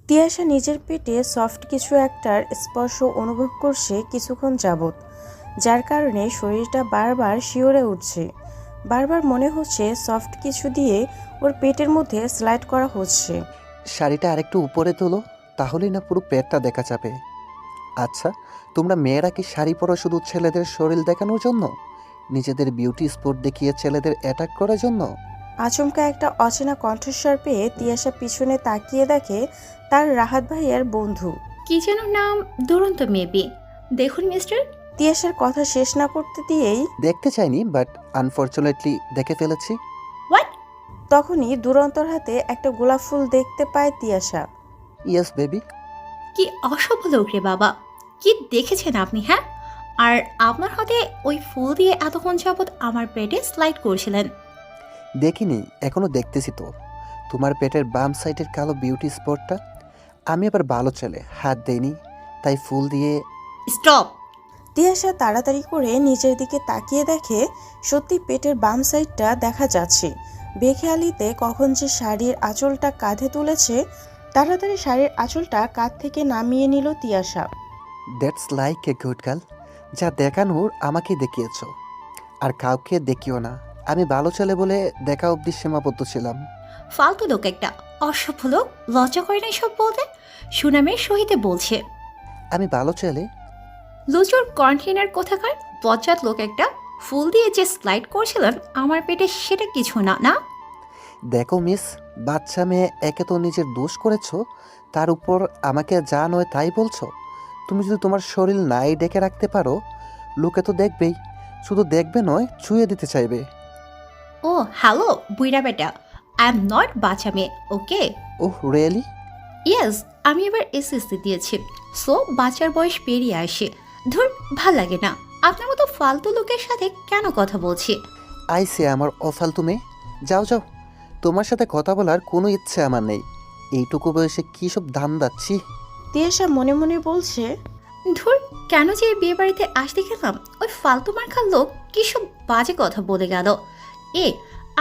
তিয়াশা নিজের পেটে সফট কিছু একটার স্পর্শ অনুভব করছে কিছুক্ষণ যাবৎ, যার কারণে শরীরটা বারবার শিওরে উঠছে। বারবার মনে হচ্ছে সফট কিছু দিয়ে ওর পেটের মধ্যে স্লাইড করা হচ্ছে। শাড়িটা আরেকটু উপরে তোলো, তাহলেই না পুরো পেটটা দেখা যাবে। আচ্ছা, তোমরা মেয়েরা কি শাড়ি পরো শুধু ছেলেদের শরীর দেখানোর জন্য, নিজেদের বিউটি স্পট দেখিয়ে ছেলেদের অ্যাটাক করার জন্য? আচমকা একটা অচেনা কণ্ঠস্বর পেয়ে তিয়াশা পিছনে তাকিয়ে দেখে তার রাহাত ভাইয়ের বন্ধু। কি যেন নাম, দুরন্ত মেবি। দেখুন মিস্টার। তিয়াশার কথা শেষ না করতে দিয়েই দেখতে চাইনি, বাট আনফর্চুনেটলি দেখে ফেলেছি। হোয়াট? তখনই দুরন্তর হাতে একটা গোলাপ ফুল দেখতে পায় তিয়াশা। Yes baby. কি অসভ্য লোক রে বাবা! কি দেখেছেন আপনি, হ্যাঁ? আর আপনার হাতে ওই ফুল দিয়ে এতক্ষণ যাবৎ আমার পেটে স্লাইড করছিলেন। দেখিনি, এখনো দেখতেছি তো তোমার পেটের বাম সাইডের কালো বিউটি স্পটটা। আমি আবার ভালো ছেলে, হাত দেইনি, তাই ফুল দিয়ে। স্টপ! তিয়াশা তাড়াতাড়ি করে নিচের দিকে তাকিয়ে দেখে সত্যি পেটের বাম সাইডটা দেখা যাচ্ছে। বেখেয়ালিতে কখন যে শাড়ির আঁচলটা কাঁধে তুলেছে, তাড়াতাড়ি শাড়ির আঁচলটা কাঁধ থেকে নামিয়ে নিল Tiyasha. That's like a good girl. যা দেখানোর আমাকে দেখিয়েছ, আর কাউকে দেখিও না। আমি ভালো ছেলে বলে দেখা অবধি সীমাবদ্ধ ছিলাম। ফালতু লোক একটা, অসভ্য লোক। লজ্জা করে না সব বলতে? সুনামের সহিতে বলছে। আমি ভালো ছেলে। লুচুর কন্টেনার কোথাকার বজ্জাত লোক একটা। ফুল দিয়ে যে স্লাইড করছিলেন আমার পেটে, সেটা কিছু না, না? দেখো মিস, বাচ্চা মেয়ে, একে তো নিজের দোষ করেছো, তার উপর আমাকে যা নয় তাই বলছো। তুমি যদি তোমার শরীর নাই ডেকে রাখতে পারো, লোকে তো দেখবেই। শুধু দেখবে নয়, ছুঁয়ে দিতে চাইবে। ও হ্যালো বুইরা বেটা, আই এম নট বাচ্চা মেয়ে, ওকে? Oh really? ইয়েস, আমি এবার এসএসসি দিয়েছি, সো বাচ্চার বয়স পেরিয়ে আসে। ধুর, ভাল লাগে না আপনার মতো ফালতু লোকের সাথে কেন কথা বলছি। আইসে আমার অফালতু মেয়ে, যাও যাও, তোমার সাথে কথা বলার কোনো ইচ্ছে আমার নেই। এইটুকু বয়সে কী সব দাম দাচ্ছি। তিয়াশা মনে মনে বলছে, ধুর, কেন যে এই বিয়ে বাড়িতে আসতে গেলাম। ওই ফালতু মার্কার লোক কি সব বাজে কথা বলে গেল। এ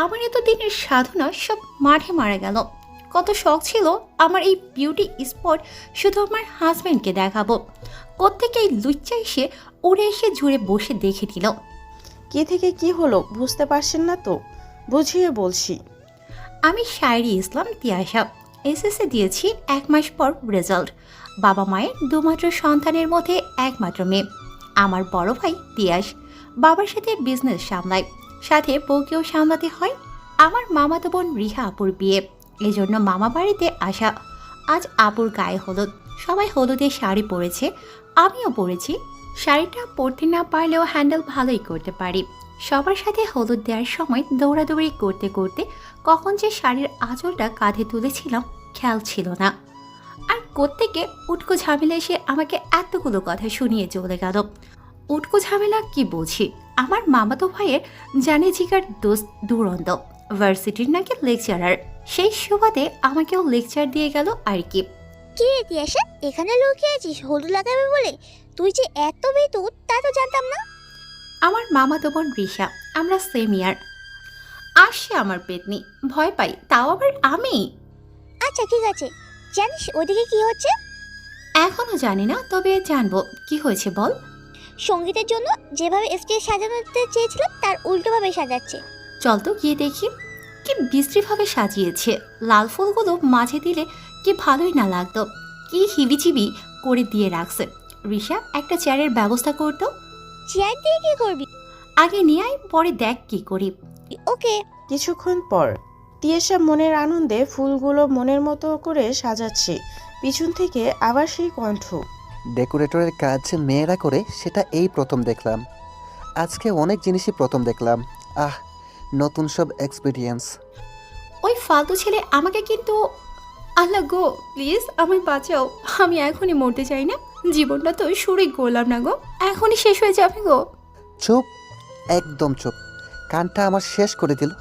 আমার এত দিনের সাধনা সব মাঠে মারা গেল। কত শখ ছিল আমার এই বিউটি স্পট শুধু আমার হাজব্যান্ডকে দেখাবো। কোত্থেকে এই লুচ্চা এসে উড়ে এসে জুড়ে বসে দেখে নিল। কি থেকে কি হলো বুঝতে পারছেন না তো? বুঝিয়ে বলছি। আমি শায়রি ইসলাম তিয়াশা, এসএসসি দিয়েছি 1 মাস পর রেজাল্ট। বাবা মায়ের দুমাত্র সন্তানের মধ্যে একমাত্র মেয়ে। আমার বড় ভাই তিয়াস বাবার সাথে বিজনেস সামলায়, সাথে বউকেও সামলাতে হয়। আমার মামাতো বোন রিহা আপুর বিয়ে, এজন্য মামা বাড়িতে আসা। আজ আপুর গায়ে হলুদ, সবাই হলুদের শাড়ি পরেছে, আমিও পরেছি। শাড়িটা পরতে না পারলেও হ্যান্ডেল ভালোই করতে পারি। সবার সাথে হলুদ দেওয়ার সময় দৌড়াদৌড়ি করতে করতে কখন যে শাড়ির আঁচলটা কাঁধে তুলেছিলাম খেয়াল ছিল না। আর কোত্থেকে উটকো ঝামেলা এসে আমাকে এতগুলো কথা শুনিয়ে চলে গেল। উটকো ঝামেলা কি বলছি, আমার মামাতো ভাইয়ের জানে জিগার দোস্ত দুরন্ত, ভার্সিটির নাকি লেকচারার। সেই সুবাদে আমাকেও লেকচার দিয়ে গেল আর কি। কি রে তিয়াশা, এখানে লুকিয়ে আছিস হলুদ লাগাবে বলে? তুই যে এত বেতুত তা তো জানতাম না। আমার মামাতো বোন রিশা, আমরা সেম ইয়ার। আসছে আমার পেতনি, ভয় পাই, তাও আবার আমি। আচ্ছা ঠিক আছে, জানিস ওদিকে কি হচ্ছে? এখনো জানি না, তবে জানবো। কি হয়েছে বল। সঙ্গীতের জন্য যেভাবে স্টেজ সাজাতে চেয়েছিলাম তার উল্টোভাবে সাজাচ্ছে। চল তো গিয়ে দেখি। কি বিশ্রীভাবে সাজিয়েছে, লাল ফুলগুলো মাঝে দিলে কি ভালোই না লাগতো। কি হিবিচিবি করে দিয়ে রাখছে। রিশা, একটা চেয়ারের ব্যবস্থা করতো। চেয়ার দিয়ে কি করবি? আগে নিয়ে আয়, পরে দেখ কি করি। ওকে। কিছুক্ষণ পর তিয়াশা মনের আনন্দে ফুলগুলো মনের মতো করে সাজাচ্ছে। পিছন থেকে আবার সেই কণ্ঠ। ডেকোরেটরের কাজ যে মেয়েরা করে সেটা এই প্রথম দেখলাম। আজকে অনেক জিনিসই প্রথম দেখলাম। আহ, নতুন সব এক্সপিরিয়েন্স। ওই ফালতু ছেলে আমাকে কিন্তু। আল্লাহ গো, প্লিজ আমায় বাঁচাও। আমি এখনই মরতে চাই না। জীবনটা তো শুরুই করলাম না গো, এখনই শেষ হয়ে যাবে গো। চুপ, একদম চুপ। কানটা আমার শেষ করে দিল।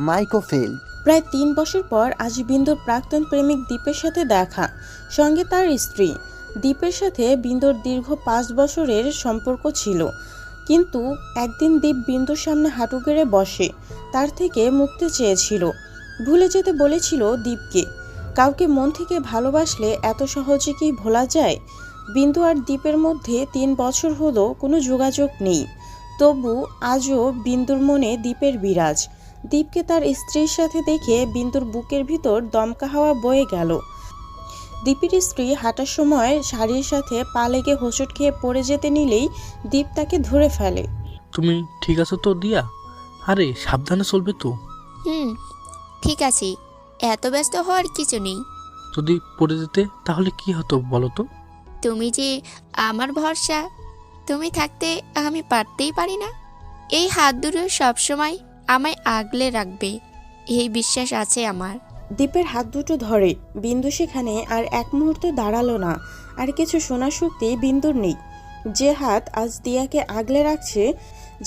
মাইকো ফেল। প্রায় 3 বছর পর আজ বিন্দুর প্রাক্তন প্রেমিক দীপের সাথে দেখা, সঙ্গে তার স্ত্রী। দীপের সাথে বিন্দুর দীর্ঘ 5 বছরের সম্পর্ক ছিল, কিন্তু একদিন দীপ বিন্দুর সামনে হাঁটু গেড়ে বসে তার থেকে মুক্তি চেয়েছিল, ভুলে যেতে বলেছিল দীপকে। কাউকে মন থেকে ভালোবাসলে এত সহজে কি ভোলা যায়? বিন্দু আর দীপের মধ্যে 3 বছর হলো কোনো যোগাযোগ নেই, তবু আজও বিন্দুর মনে দীপের বিরাজ। দীপকে তার স্ত্রীর সাথে দেখে বিন্দুর বুকের ভিতর দমকা হাওয়া বয়ে গেল। দীপের স্ত্রী হাঁটার সময় শাড়ির সাথে পা লেগে হোঁচট খেয়ে পড়ে যেতে নিলেই দীপ তাকে ধরে ফেলে। তুমি ঠিক আছো তো দিয়া? আরে সাবধানে চলবে তো। হুম, ঠিক আছে, এত ব্যস্ত হওয়ার কিছু নেই। যদি পড়ে যেতে তাহলে কি হতো বলো তো? তুমি যে আমার ভরসা, তুমি থাকতে আমি পারতেই পারি না। এই হাত দুটো সবসময় আমায় আগলে রাখবে, এই বিশ্বাস আছে আমার। দীপের হাত দুটো ধরে। বিন্দু সেখানে আর এক মুহূর্ত দাঁড়ালো না। আর কিছু শোনার শক্তি বিন্দুর নেই। যে হাত আজ দিয়াকে আগলে রাখছে,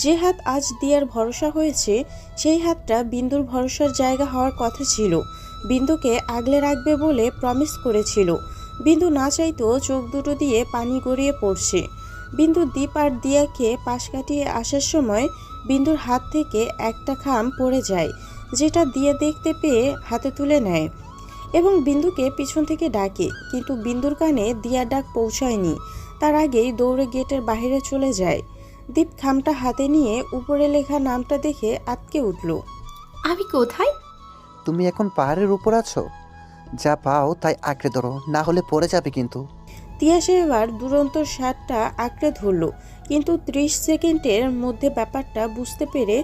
যে হাত আজ দিয়ার ভরসা হয়েছে, সেই হাতটা বিন্দুর ভরসার জায়গা হওয়ার কথা ছিল। বিন্দুকে আগলে রাখবে বলে প্রমিস করেছিল। বিন্দু না চাইতেও চোখ দুটো দিয়ে পানি গড়িয়ে পড়ছে। বিন্দু দীপ আর দিয়াকে পাশ কাটিয়ে আসার সময় বিন্দুর হাত থেকে একটা খাম পড়ে যায়, যেটা দিয়ে দেখতে পেয়ে হাতে তুলে নেয় এবং বিন্দুকে পিছন থেকে ডাকে। কিন্তু বিন্দুর কানে দিয়ার ডাক পৌঁছায়নি। তার আগেই দৌড়ে গেটের বাইরে চলে যায়। দীপ খামটা হাতে নিয়ে উপরে লেখা নামটা দেখে আটকে উঠল। আমি কোথায়? তুমি এখন পাহাড়ের উপর আছো। যা পাও তাই আঁকড়ে ধরো, না হলে পড়ে যাবে কিন্তু। তিয়াসে এবার দুরন্ত শার্টটা আঁকড়ে ধরল, কিন্তু 30 সেকেন্ডের মধ্যে ব্যাপারটা বুঝতে পেরে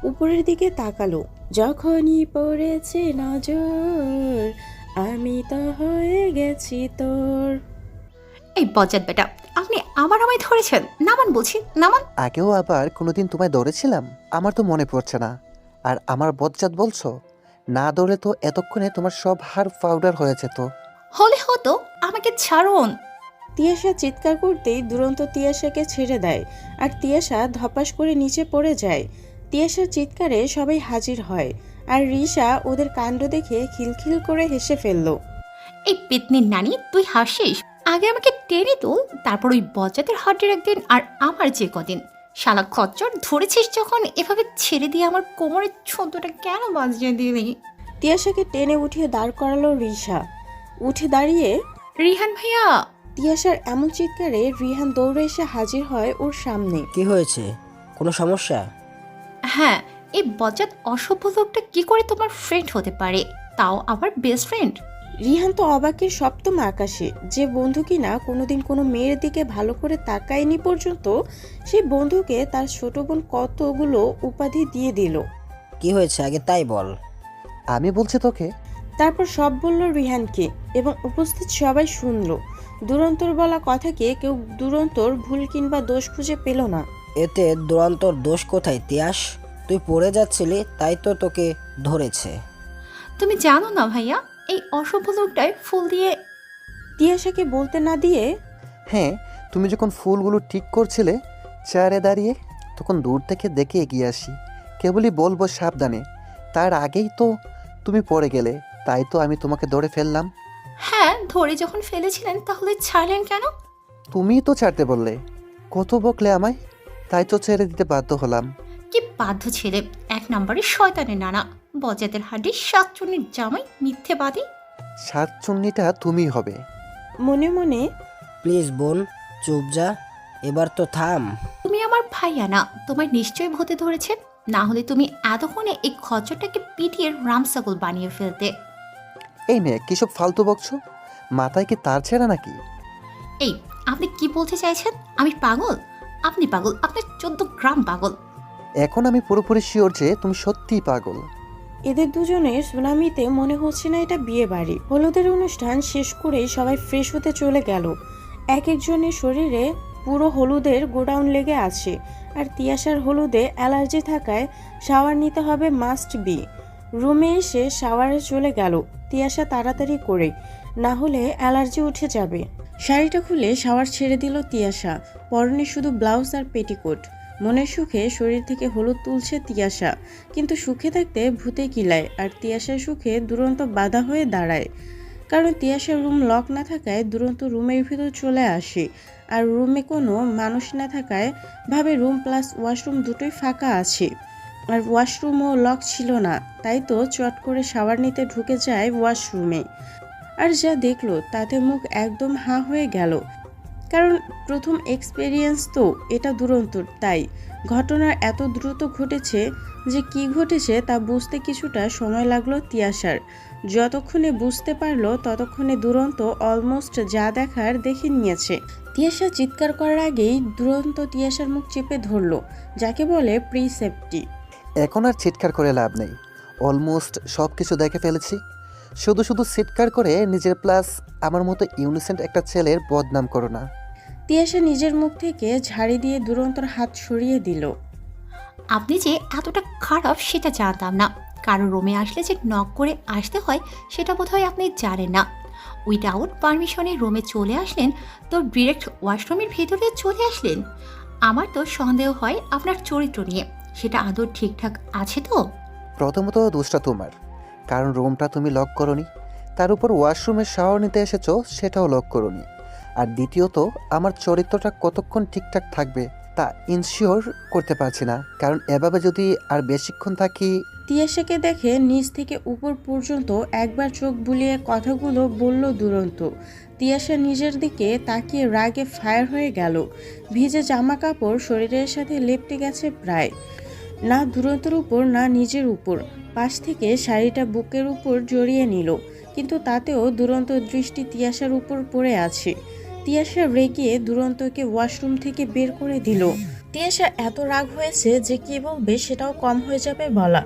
উপরের দিকে তাকালো। যখনই পড়েছে নজর, আমি তো হয়ে গেছি তোর। এই বজ্জাত বেটা, আপনি আমায় ধরেছেন। নামান বলছি, নামান। আগেও আবার কোনোদিন তোমায় ধরেছিলাম? আমার তো মনে পড়ছে না। আর আমার বজ্জাত বলছো? না ধরলে তো এতক্ষণে তোমার সব হাড় পাউডার হয়েছে তো। হলে হতো, আমাকে ছাড়ুন। তিয়াসা চিৎকার করতেই দুরন্ত তিয়াসাকে ছেড়ে দেয়, আর তিয়াসা ধপাস করে নিচে পড়ে যায়। তিয়াসার চিৎকারে সবাই হাজির হয়, আর রিশা ওদের কাণ্ড দেখে খিলখিল করে হেসে ফেলল। এই পেতনির নানি, তুই হাসিস? আগে আমাকে টেনে তোল, তারপর ওই বজ্জাতের হাটের একদিন আর আমার যে কদিন। শালা খচ্চর, ধরেছিস যখন এভাবে ছেড়ে দিয়ে আমার কোমরের ছোটটা কেন বাজিয়ে দিলি? তিয়াসাকে টেনে উঠিয়ে দাঁড় করালো রিশা। উঠে দাঁড়িয়ে রিহান ভাইয়া। তিয়াসার এমন চিৎকারে রিহান দৌড়ে এসে হাজির হয় ওর সামনে। কি হয়েছে? কোনো সমস্যা? হ্যাঁ, এই বজ্জাত অসভ্য লোকটা কি করে তোমার ফ্রেন্ড হতে পারে, তাও আবার বেস্ট ফ্রেন্ড? রিহান তো অবাকের সপ্তম আকাশে। যে বন্ধু কিনা কোনোদিন কোনো মেয়ের দিকে ভালো করে তাকায়নি পর্যন্ত, সেই বন্ধুকে তার ছোট বোন কতগুলো উপাধি দিয়ে দিল। কি হয়েছে আগে তাই বল। আমি বলছি তোকে। তারপর সব বলল রিহানকে, এবং উপস্থিত সবাই শুনল। দুরন্তর বলা কথাকে কেউ দুরন্তর ভুল কিংবা দোষ খুঁজে পেল না। এতে দুরন্তর দোষ কোথায় তিয়াস? তুই পড়ে যাচ্ছিলি তাই তো তোকে ধরেছে। তুমি জানো না ভাইয়া, এই অসভ্য লোকটাই ফুল দিয়ে। তিয়াসাকে বলতে না দিয়ে হ্যাঁ, তুমি যখন ফুলগুলো ঠিক করছিলে চেয়ারে দাঁড়িয়ে, তখন দূর থেকে দেখে এগিয়ে আসি, কেবলই বলবো সাবধানে। তার আগেই তো তুমি পড়ে গেলে, তাই তো আমি তোমাকে ধরে ফেললাম। হ্যাঁ, ধরে যখন ফেলেছিলেন তাহলে ছাড়লেন কেন? তুমিই তো ছাড়তে বললে। কত বকলে আমায়, তাই তো ছেড়ে দিতে বাধ্য হলাম। কি বাধ্য ছেলে, এক নম্বরে শয়তানের নানা, বজ্জাতের হাড্ডি, শাকচুন্নির জামাই, মিথ্যেবাদী। সাতচুন্নিটা তুমিই হবে। মনে মনে প্লিজ বোন, চুপ যা, এবার তো থাম। তুমি আমার ভাইয়া না, তোমার নিশ্চয়ই ভূতে ধরেছে, না হলে তুমি এতক্ষণে এই খচ্চরটাকে পিটিয়ে রামসাগল বানিয়ে ফেলতে। এই মেয়ে কিসব ফালতু বকছো? মাথায় কি তার ছেঁড়া নাকি? এই, আপনি কি বলতে চাইছেন? আমি পাগল? আপনি পাগল, আপনার 14 গ্রাম পাগল। এখন আমি পুরোপুরি শিওর যে তুমি সত্যিই পাগল। এদের দুজনের সুনামিতে মনে হচ্ছে না এটা বিয়ে বাড়ি। হলুদের অনুষ্ঠান শেষ করেই সবাই ফ্রেশ হতে চলে গেল। এক একজনের শরীরে পুরো হলুদের গোডাউন লেগে আছে, আর তিয়াসার হলুদে অ্যালার্জি থাকায় শাওয়ার নিতে হবে মাস্ট বি। রুমে এসে শাওয়ারে চলে গেল তিয়াসা তাড়াতাড়ি করে, না হলে অ্যালার্জি উঠে যাবে। শাড়িটা খুলে শাওয়ার ছেড়ে দিল তিয়াসা। পরনে শুধু ব্লাউজ আর পেটিকোট। মনের সুখে শরীর থেকে হলুদ তুলছে তিয়াসা, কিন্তু সুখে থাকতে ভূতে কিলায়, আর তিয়াসার সুখে দুরন্ত বাধা হয়ে দাঁড়ায়। কারণ তিয়াসার রুম লক না থাকায় দুরন্ত রুমের ভিতর চলে আসে, আর রুমে কোনো মানুষ না থাকায় ভাবে রুম প্লাস ওয়াশরুম দুটোই ফাঁকা আছে, আর ওয়াশরুমও লক ছিল না। তাই তো চট করে শাওয়ার নিতে ঢুকে যায় ওয়াশরুমে। আর যা দেখলো তাতে মুখ একদম হাঁ হয়ে গেল। কারণ প্রথম এক্সপেরিয়েন্স তো এটা দুরন্তর, তাই ঘটনা এত দ্রুত ঘটেছে যে কি ঘটেছে তা বুঝতে কিছুটা সময় লাগলো তিয়াশার। যতক্ষণে বুঝতে পারলো ততক্ষণে দুরন্ত অলমোস্ট যা দেখার দেখে নিয়েছে। তিয়াশা চিৎকার করার আগেই দুরন্ত তিয়াশার মুখ চেপে ধরলো, যাকে বলে প্রিসেপ্টি। এখন আর চিৎকার করে লাভ নেই, অলমোস্ট সব কিছু দেখে ফেলেছি। শুধু শুধু চিৎকার করে নিজের প্লাস আমার মতো ইউনিসেন্ট একটা ছেলের বদনাম করো না। তিয়াশা নিজের মুখ থেকে ঝাড়ি দিয়ে দুরন্তর হাত সরিয়ে দিল। আপনি যে এতটা খারাপ সেটা জানতাম না। কারো রুমে আসলে যে নক করে আসতে হয় সেটা বোধহয় আপনি জানেন না। উইদাউট পারমিশনে রুমে চলে আসলেন, তো ডিরেক্ট ওয়াশরুমের ভেতরে চলে আসলেন। আমার তো সন্দেহ হয় আপনার চরিত্র নিয়ে। সেটা আদৌ ঠিকঠাক আছে তো? প্রথমত দোষটা তোমার, কারণ রুমটা তুমি লক করোনি। তার উপর ওয়াশরুমে শাওয়ার নিতে এসেছো, সেটাও লক করোনি। আর দ্বিতীয়ত আমার চরিত্রটা কতক্ষণ ঠিকঠাক থাকবে তা ইনশিওর করতে পারছি না, কারণ এভাবে যদি আর বেশিক্ষণ থাকি। তিয়াশাকে দেখে নিচ থেকে উপর পর্যন্ত একবার চোখ বুলিয়ে কথাগুলো বলল দুরন্ত। তিয়াশা নিজের দিকে তাকিয়ে রাগে ফায়ার হয়ে গেল। ভিজে জামা কাপড় শরীরের সাথে লেপ্টে গেছে প্রায়। না দুরন্তর উপর না নিজের উপর। পাশ থেকে শাড়িটা বুকের উপর জড়িয়ে নিল, কিন্তু তাতেও দুরন্ত দৃষ্টি তিয়াশার উপর পড়ে আছে। তিয়াশা রেগে দুরন্তকে ওয়াশরুম থেকে বের করে দিল। তিয়াশা এত রাগ হয়েছে যে কি বলবে সেটাও কম হয়ে যাবে বলা।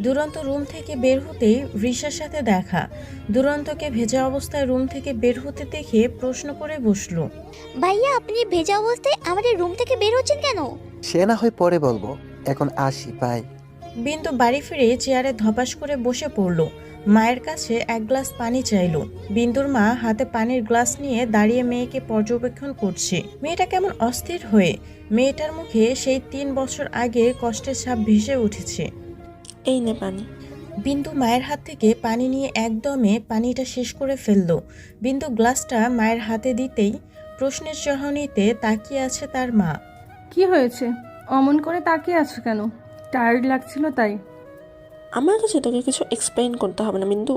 দুরন্ত রুম থেকে বের হতেই রিশার সাথে দেখা। দুরন্তকে ভেজা অবস্থায় রুম থেকে বের হতে দেখে প্রশ্ন করে বসলো, ভাইয়া আপনি ভেজা অবস্থায় আমাদের রুম থেকে বের হচ্ছেন কেন? সে না হয় পরে বলবো, এখন আসি, বাই। বিন্দু বাড়ি ফিরে চেয়ারে ধপাস করে বসে পড়ল। মায়ের কাছে এক গ্লাস পানি চাইল। বিন্দুর মা হাতে পানির গ্লাস নিয়ে দাঁড়িয়ে মেয়েকে পর্যবেক্ষণ করছে। মেয়েটা কেমন অস্থির হয়ে। মেয়েটার মুখে সেই 3 বছর আগে কষ্টের ছাপ ভেসে উঠেছে। এই নে পানি। বিন্দু মায়ের হাত থেকে পানি নিয়ে একদমে পানিটা শেষ করে ফেলল। বিন্দু গ্লাসটা মায়ের হাতে দিতেই প্রশ্নের চাহনিতে তাকিয়ে আছে তার মা। কি হয়েছে? অমন করে তাকিয়ে আছো কেন? টায়ার্ড লাগছিল তাই? আমার কাছে তোকে কিছু এক্সপ্লেইন করতে হবে না বিন্দু,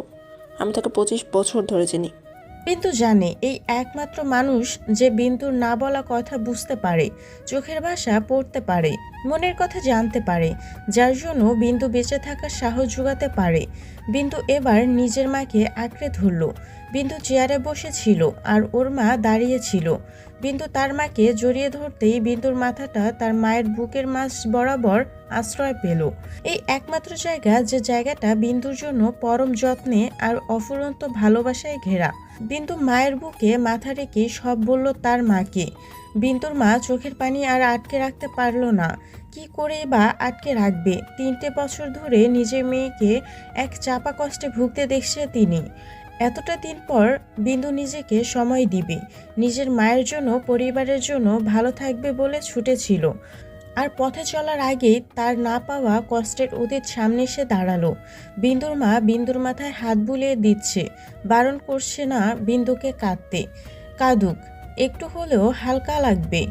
আমি তোকে 25 বছর ধরে চিনি। বিন্দু জানে এই একমাত্র মানুষ যে বিন্দুর না বলা কথা বুঝতে পারে, চোখের ভাষা পড়তে পারে, মনের কথা জানতে পারে, যার জন্য বিন্দু বেঁচে থাকার সাহস জোগাতে পারে। বিন্দু এবার নিজের মাকে আঁকড়ে ধরল। বিন্দু চেয়ারে বসেছিল আর ওর মা দাঁড়িয়েছিল। বিন্দু তার মাকে জড়িয়ে ধরতেই বিন্দুর মাথাটা তার মায়ের বুকের মাঝ বরাবর আশ্রয় পেল। এই একমাত্র জায়গা, যে জায়গাটা বিন্দুর জন্য পরম যত্নে আর অফুরন্ত ভালোবাসায় ঘেরা। বিন্দু মায়ের বুকে মাথা রেখে সব বলল তার মাকে। বিন্দুর মা চোখের পানি আর আটকে রাখতে পারল না। কি করে বা আটকে রাখবে? 3টে বছর ধরে নিজের মেয়েকে এক চাপা কষ্টে ভুগতে দেখছে তিনি। এতটা দিন পর বিন্দু নিজেকে সময় দিবে, নিজের মায়ের জন্য, পরিবারের জন্য ভালো থাকবে বলে ছুটেছিল। আর পথে চলার আগেই তার না পাওয়া কষ্টের অতীত সামনে এসে দাঁড়ালো। বিন্দুর মা বিন্দুর মাথায় হাত বুলিয়ে দিচ্ছে, বারণ করছে না বিন্দুকে কাঁদতে। কাঁদুক, একটু হলেও হালকা লাগবে।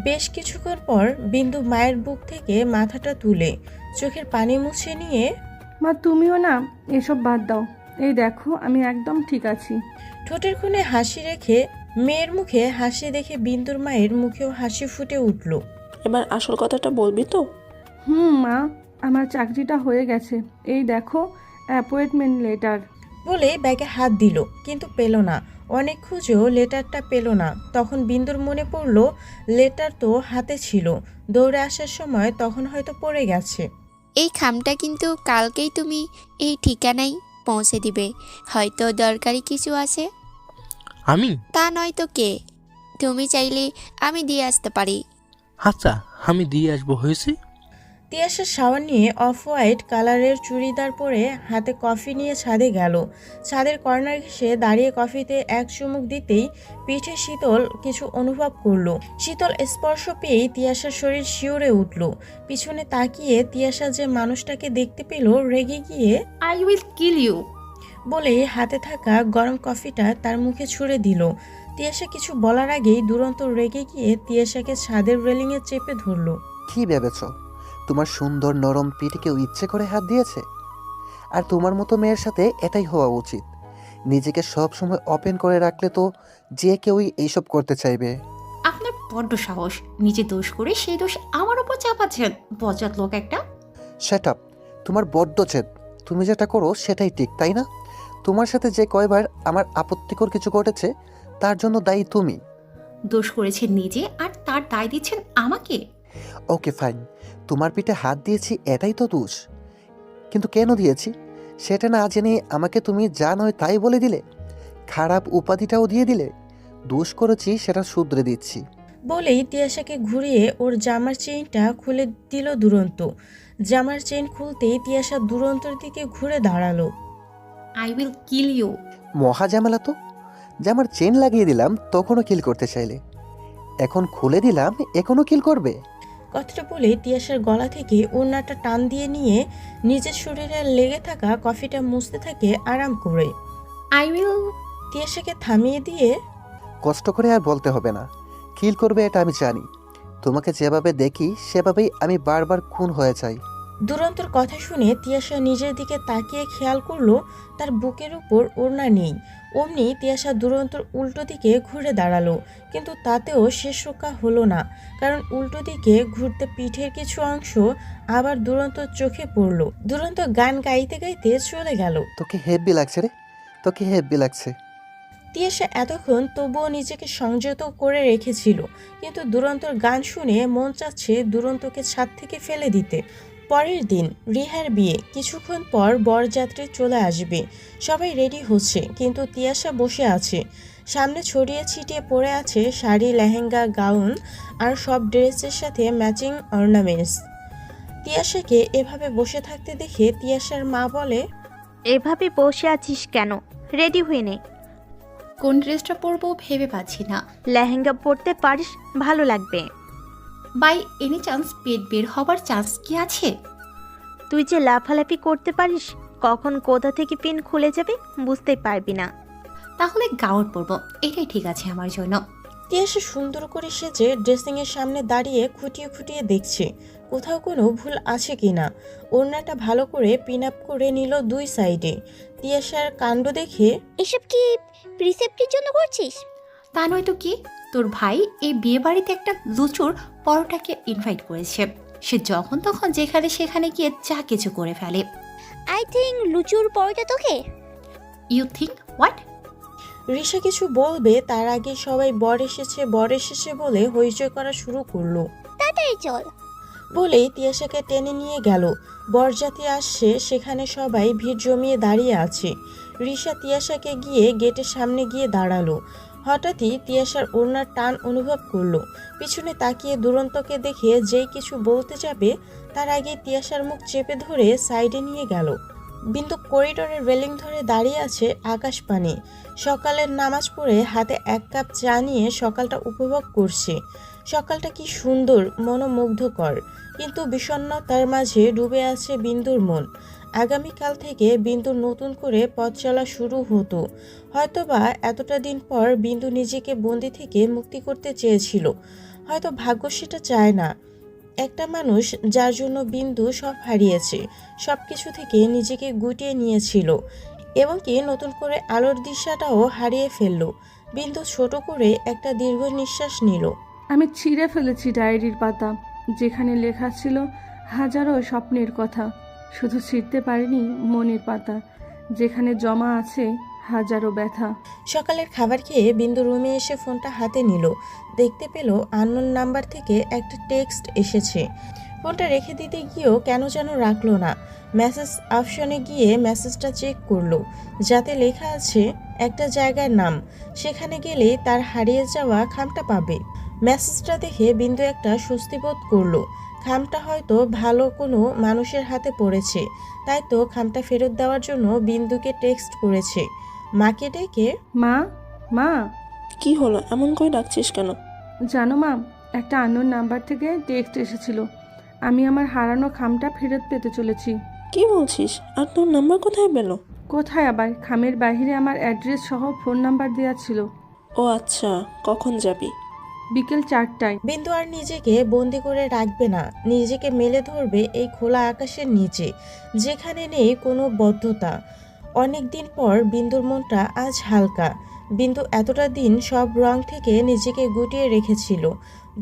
বেশ কিছুক্ষণ পর বিন্দু মায়ের বুক থেকে মাথাটা তুলে চোখের পানি মুছে নিয়ে, মা তুমিও না এসব বাদ দাও, এই দেখো আমি একদম ঠিক আছি। ঠোঁটের কোণে হাসি রেখে মেয়ের মুখে হাসি দেখে বিন্দুর মায়ের মুখেও হাসি ফুটে উঠল। এবার আসল কথাটা বলবি তো? মা, আমার চাকরিটা হয়ে গেছে, এই দেখো অ্যাপয়েন্টমেন্ট লেটার। বলে ব্যাগে হাত দিল, কিন্তু পেল না। অনেক খুঁজেও লেটারটা পেল না। তখন বিন্দুর মনে পড়ল লেটার তো হাতে ছিল, দৌড়ে আসার সময় তখন হয়তো পড়ে গেছে। এই খামটা কিন্তু কালকেই তুমি এই ঠিকানায় পৌঁছে দিবে, হয়তো দরকারি কিছু আছে। আমি? তা নয় তো কে? তুমি চাইলে আমি দিয়ে আসতে পারি। আচ্ছা, আমি দিয়ে আসবো, হয়েছে। তিয়াশা শাওয়ার নিয়ে অফ হোয়াইট কালারের চুড়িদার পরে হাতে কফি নিয়ে ছাদে গেল। ছাদের কর্নার ঘেঁষে দাঁড়িয়ে কফিতে এক চুমুক দিতেই পিঠে শীতল কিছু অনুভব করলো। শীতল স্পর্শ পেয়েই তিয়াশার শরীর শিউরে উঠল। পিছনে তাকিয়ে তিয়াশা যে মানুষটাকে দেখতে পেল, রেগে গিয়ে আই উইল কিল ইউ বলে হাতে থাকা গরম কফিটা তার মুখে ছুঁড়ে দিল। তিয়াশা কিছু বলার আগেই দুরন্ত রেগে গিয়ে তিয়াশাকে ছাদের রেলিংয়ে চেপে ধরল। কি ভেবেছ তোমার সুন্দর নরম পিঠে কেউ ইচ্ছে করে হাত দিয়েছে? আর তোমার মতো মেয়ের সাথে এটাই হওয়া উচিত। নিজেকে সব সময় ওপেন করে রাখলে তো যে কেউই এইসব করতে চাইবে। আপনার বড্ড সাহস, নিজে দোষ করে সেই দোষ আমার উপর চাপাচ্ছেন, বজ্জাত লোক একটা। সেট আপ, তোমার বড্ড জেদ। তুমি যেটা করো সেটাই ঠিক, তাই না? তোমার সাথে যে কয়বার আমার আপত্তিকর কিছু ঘটেছে তার জন্য দায়ী তুমি। দোষ করেছেন নিজে আর তার দায় দিচ্ছেন আমাকে। ওকে ফাইন, তোমার পিঠে হাত দিয়েছি এটাই তো দোষ। কিন্তু কেন দিয়েছি সেটা না জেনে আমাকে তুমি যা নয় তাই বলে দিলে, খারাপ উপাধিটাও দিয়ে দিলে। দোষ করেছি সেটা শুধরে দিচ্ছি। বলেই তিয়াশাকে ঘুরিয়ে ওর জামার চেইনটা খুলে দিল দুরন্ত। জামার চেইন খুলতেই তিয়াশা দুরন্তর দিকে ঘুরে দাঁড়ালো। I will kill you. মহা ঝামেলা তো। জামার চেন লাগিয়ে দিলাম তখনও কিল করতে চাইলে, এখন খুলে দিলাম এখনও কিল করবে। কথাটা বলে তিয়াশার গলা থেকে ওড়নাটা টান দিয়ে নিয়ে নিজের শরীরে লেগে থাকা কফিটা মুছতে থাকে আরাম করে। I will. তিয়াশাকে থামিয়ে দিয়ে কষ্ট করে আর বলতে হবে না, কিল করবে এটা আমি জানি। তোমাকে যেভাবে দেখি সেভাবেই আমি বারবার খুন হয়ে যাই। দুরন্তর কথা শুনে তিয়াশা নিজের দিকে তাকিয়ে খেয়াল করলো তার বুকের উপর ওড়না নেই। অমনি তিয়াশা দুরন্তর উল্টো দিকে ঘুরে দাঁড়ালো, কিন্তু তাতেও শেষ রক্ষা হলো না, কারণ উল্টো দিকে ঘুরতে পিঠের কিছু অংশ আবার দুরন্তর চোখে পড়লো। দুরন্ত গান গাইতে গাইতে চলে গেল। তোকে হেব্বি লাগছে রে, তোকে হেব্বি লাগছে। তিয়াশা এতক্ষণ তবুও নিজেকে সংযত করে রেখেছিল, কিন্তু দুরন্তর গান শুনে মন চাচ্ছে দুরন্তকে ছাদ থেকে ফেলে দিতে। পরের দিন রিহার বিয়ে। কিছুক্ষণ পর বরযাত্রী চলে আসবে। সবাই রেডি হচ্ছে, কিন্তু তিয়াশা বসে আছে। সামনে ছড়িয়ে ছিটিয়ে পড়ে আছে শাড়ি, লেহেঙ্গা, গাউন আর সব ড্রেসের সাথে ম্যাচিং অর্নামেন্টস। তিয়াশাকে এভাবে বসে থাকতে দেখে তিয়াশার মা বলে, এভাবে বসে আছিস কেন? রেডি হয়ে নে। কোন ড্রেসটা পরবো ভেবে পাচ্ছি না। লেহেঙ্গা পরতে পারিস, ভালো লাগবে। বাই এনি চান্স পেট বের হবার চান্স কি আছে? তুই যে লাফালাফি করতে পারিস, কখন কোথা থেকে পিন খুলে যাবে বুঝতেই পারবি না। তাহলে গাউন পরবো, এটাই ঠিক আছে আমার জন্য। তিয়াশা সুন্দর করে সেজে ড্রেসিংয়ের সামনে দাঁড়িয়ে খুঁটিয়ে খুঁটিয়ে দেখছে কোথাও কোনো ভুল আছে কিনা। ওড়নাটা ভালো করে পিন আপ করে নিল দুই সাইডে। তিয়াশার কাণ্ড দেখে, এসব কি প্রিসেপ্টের জন্য করছিস? তা নয় তো কি, তোর ভাই এই বিয়ে বাড়িতে একটা লুচুর পরোটাকে ইনভাইট করেছে। সে যখন তখন যেখানে সেখানে গিয়ে যা কিছু করে ফেলে। আই থিঙ্ক লুচুর পরোটা তোকে। You think what? রিশা কিছু বলবে তার আগে সবাই বর এসেছে বলে হইচই করা শুরু করলো। তাড়াতাড়ি চল। বলেই তিয়াশাকে টেনে নিয়ে গেল। বরযাত্রী আসছে, সেখানে সবাই ভিড় জমিয়ে দাঁড়িয়ে আছে। রিশা তিয়াশাকে গিয়ে গেটের সামনে গিয়ে দাঁড়ালো। হঠাৎই তিয়াশার ওড়নার টান অনুভব করলো। পিছনে তাকিয়ে দুরন্তকে দেখে যেই কিছু বলতে যাবে তার আগে তিয়াশার মুখ চেপে ধরে সাইডে নিয়ে গেল। বিন্দু করিডোরের রেলিং ধরে দাঁড়িয়ে আছে আকাশ পানে। সকালের নামাজ পড়ে হাতে এক কাপ চা নিয়ে সকালটা উপভোগ করছে। সকালটা কি সুন্দর, মনোমুগ্ধকর, কিন্তু বিষণ্ণতার মাঝে ডুবে আছে বিন্দুর মন। আগামীকাল থেকে বিন্দুর নতুন করে পথ চলা শুরু হতো। হয়তোবা এতটা দিন পর বিন্দু নিজেকে বন্দি থেকে মুক্তি করতে চেয়েছিল। হয়তো ভাগ্য সেটা চায় না। একটা মানুষ যার জন্য বিন্দু সব হারিয়েছে, সব কিছু থেকে নিজেকে গুটিয়ে নিয়েছিল এবং কি নতুন করে আলোর দিশাটাও হারিয়ে ফেলল। বিন্দু ছোট করে একটা দীর্ঘ নিঃশ্বাস নিল। আমি ছিঁড়ে ফেলেছি ডায়েরির পাতা, যেখানে লেখা ছিল হাজারো স্বপ্নের কথা। শুধু ছিঁড়তে পারিনি মনের পাতা, যেখানে জমা আছে হাজারো ব্যথা। সকালের খাবার খেয়ে বিন্দু রুমে এসে ফোনটা হাতে নিল। দেখতে পেল আননোন নাম্বার থেকে একটা টেক্সট এসেছে। ফোনটা রেখে দিতে গিয়েও কেন যেন রাখলো না। মেসেজ অপশনে গিয়ে মেসেজটা চেক করলো, যাতে লেখা আছে একটা জায়গার নাম, সেখানে গেলে তার হারিয়ে যাওয়া খামটা পাবে। মেসেজটা দেখে বিন্দু একটা স্বস্তি বোধ করলো। খামটা হয়তো ভালো কোনো মানুষের হাতে পড়েছে, তাই তো খামটা ফেরত দেওয়ার জন্য বিন্দুকে টেক্সট করেছে। মাকে ডেকে, মা, মা। কি হলো, এমন করে ডাকছিস কেন? জানো মা, একটা আননোন নাম্বার থেকে টেক্সট এসেছিল। আমি আমার হারানো খামটা ফেরত পেতে চলেছি। কি বলছিস? আর তোর নাম্বার কোথায় পেলো? কোথায় আবার, খামের বাইরে আমার অ্যাড্রেস সহ ফোন নাম্বার দেওয়া ছিল। ও আচ্ছা, কখন যাবি? বিকেল 4টায়। বিন্দু আর নিজেকে বন্দি করে রাখবে না, নিজেকে মেলে ধরবে এই খোলা আকাশের নিচে, যেখানে নেই কোনো বদ্ধতা। অনেক দিন পর বিন্দুর মনটা আজ হালকা। বিন্দু এতটা দিন সব রং থেকে নিজেকে গুটিয়ে রেখেছিল।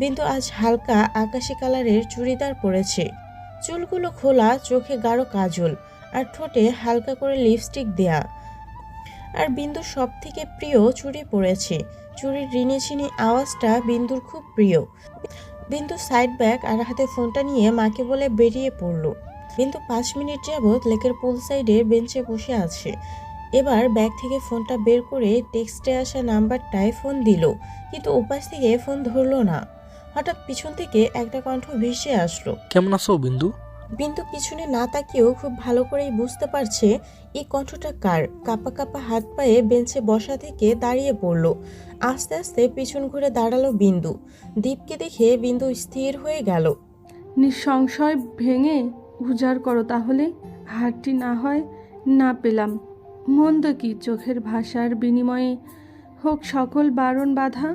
বিন্দু আজ হালকা আকাশি কালারের চুড়িদার পরেছে, চুলগুলো খোলা, চোখে গাঢ় কাজল আর ঠোঁটে হালকা করে লিপস্টিক দেয়া। আর বিন্দুর সব থেকে প্রিয় চুড়ি পরেছে। চুড়ির রিনিঝিনি আওয়াজটা বিন্দুর খুব প্রিয়। বিন্দু সাইড ব্যাগ আর হাতে ফোনটা নিয়ে মাকে বলে বেরিয়ে পড়ল। বিন্দু 5 মিনিট যাবৎ লেকের পুল সাইডের বেঞ্চে বসে আছে। এবার ব্যাগ থেকে ফোনটা বের করে টেক্সটে আসা নাম্বারটায় ফোন দিল, কিন্তু উপাস থেকে ফোন ধরলো না। হঠাৎ পিছন থেকে একটা কণ্ঠ ভেসে আসলো। কেমন আছো বিন্দু? বিন্দু পিছনে না তাকিয়েও খুব ভালো করেই বুঝতে পারছে এই কণ্ঠটা কার। কাপা কাপা হাত পায়ে বেঞ্চে বসা থেকে দাঁড়িয়ে পড়ল। আস্তে আস্তে পিছন ঘুরে দাঁড়ালো বিন্দু। দীপকে দেখে বিন্দু স্থির হয়ে গেল। নিঃসংশয় ভেঙে উজাড় করো তাহলে। হারটি না হয় না পেলাম, মন্দ কি চোখের ভাষার বিনিময়ে হোক সকল বারণ বাধা।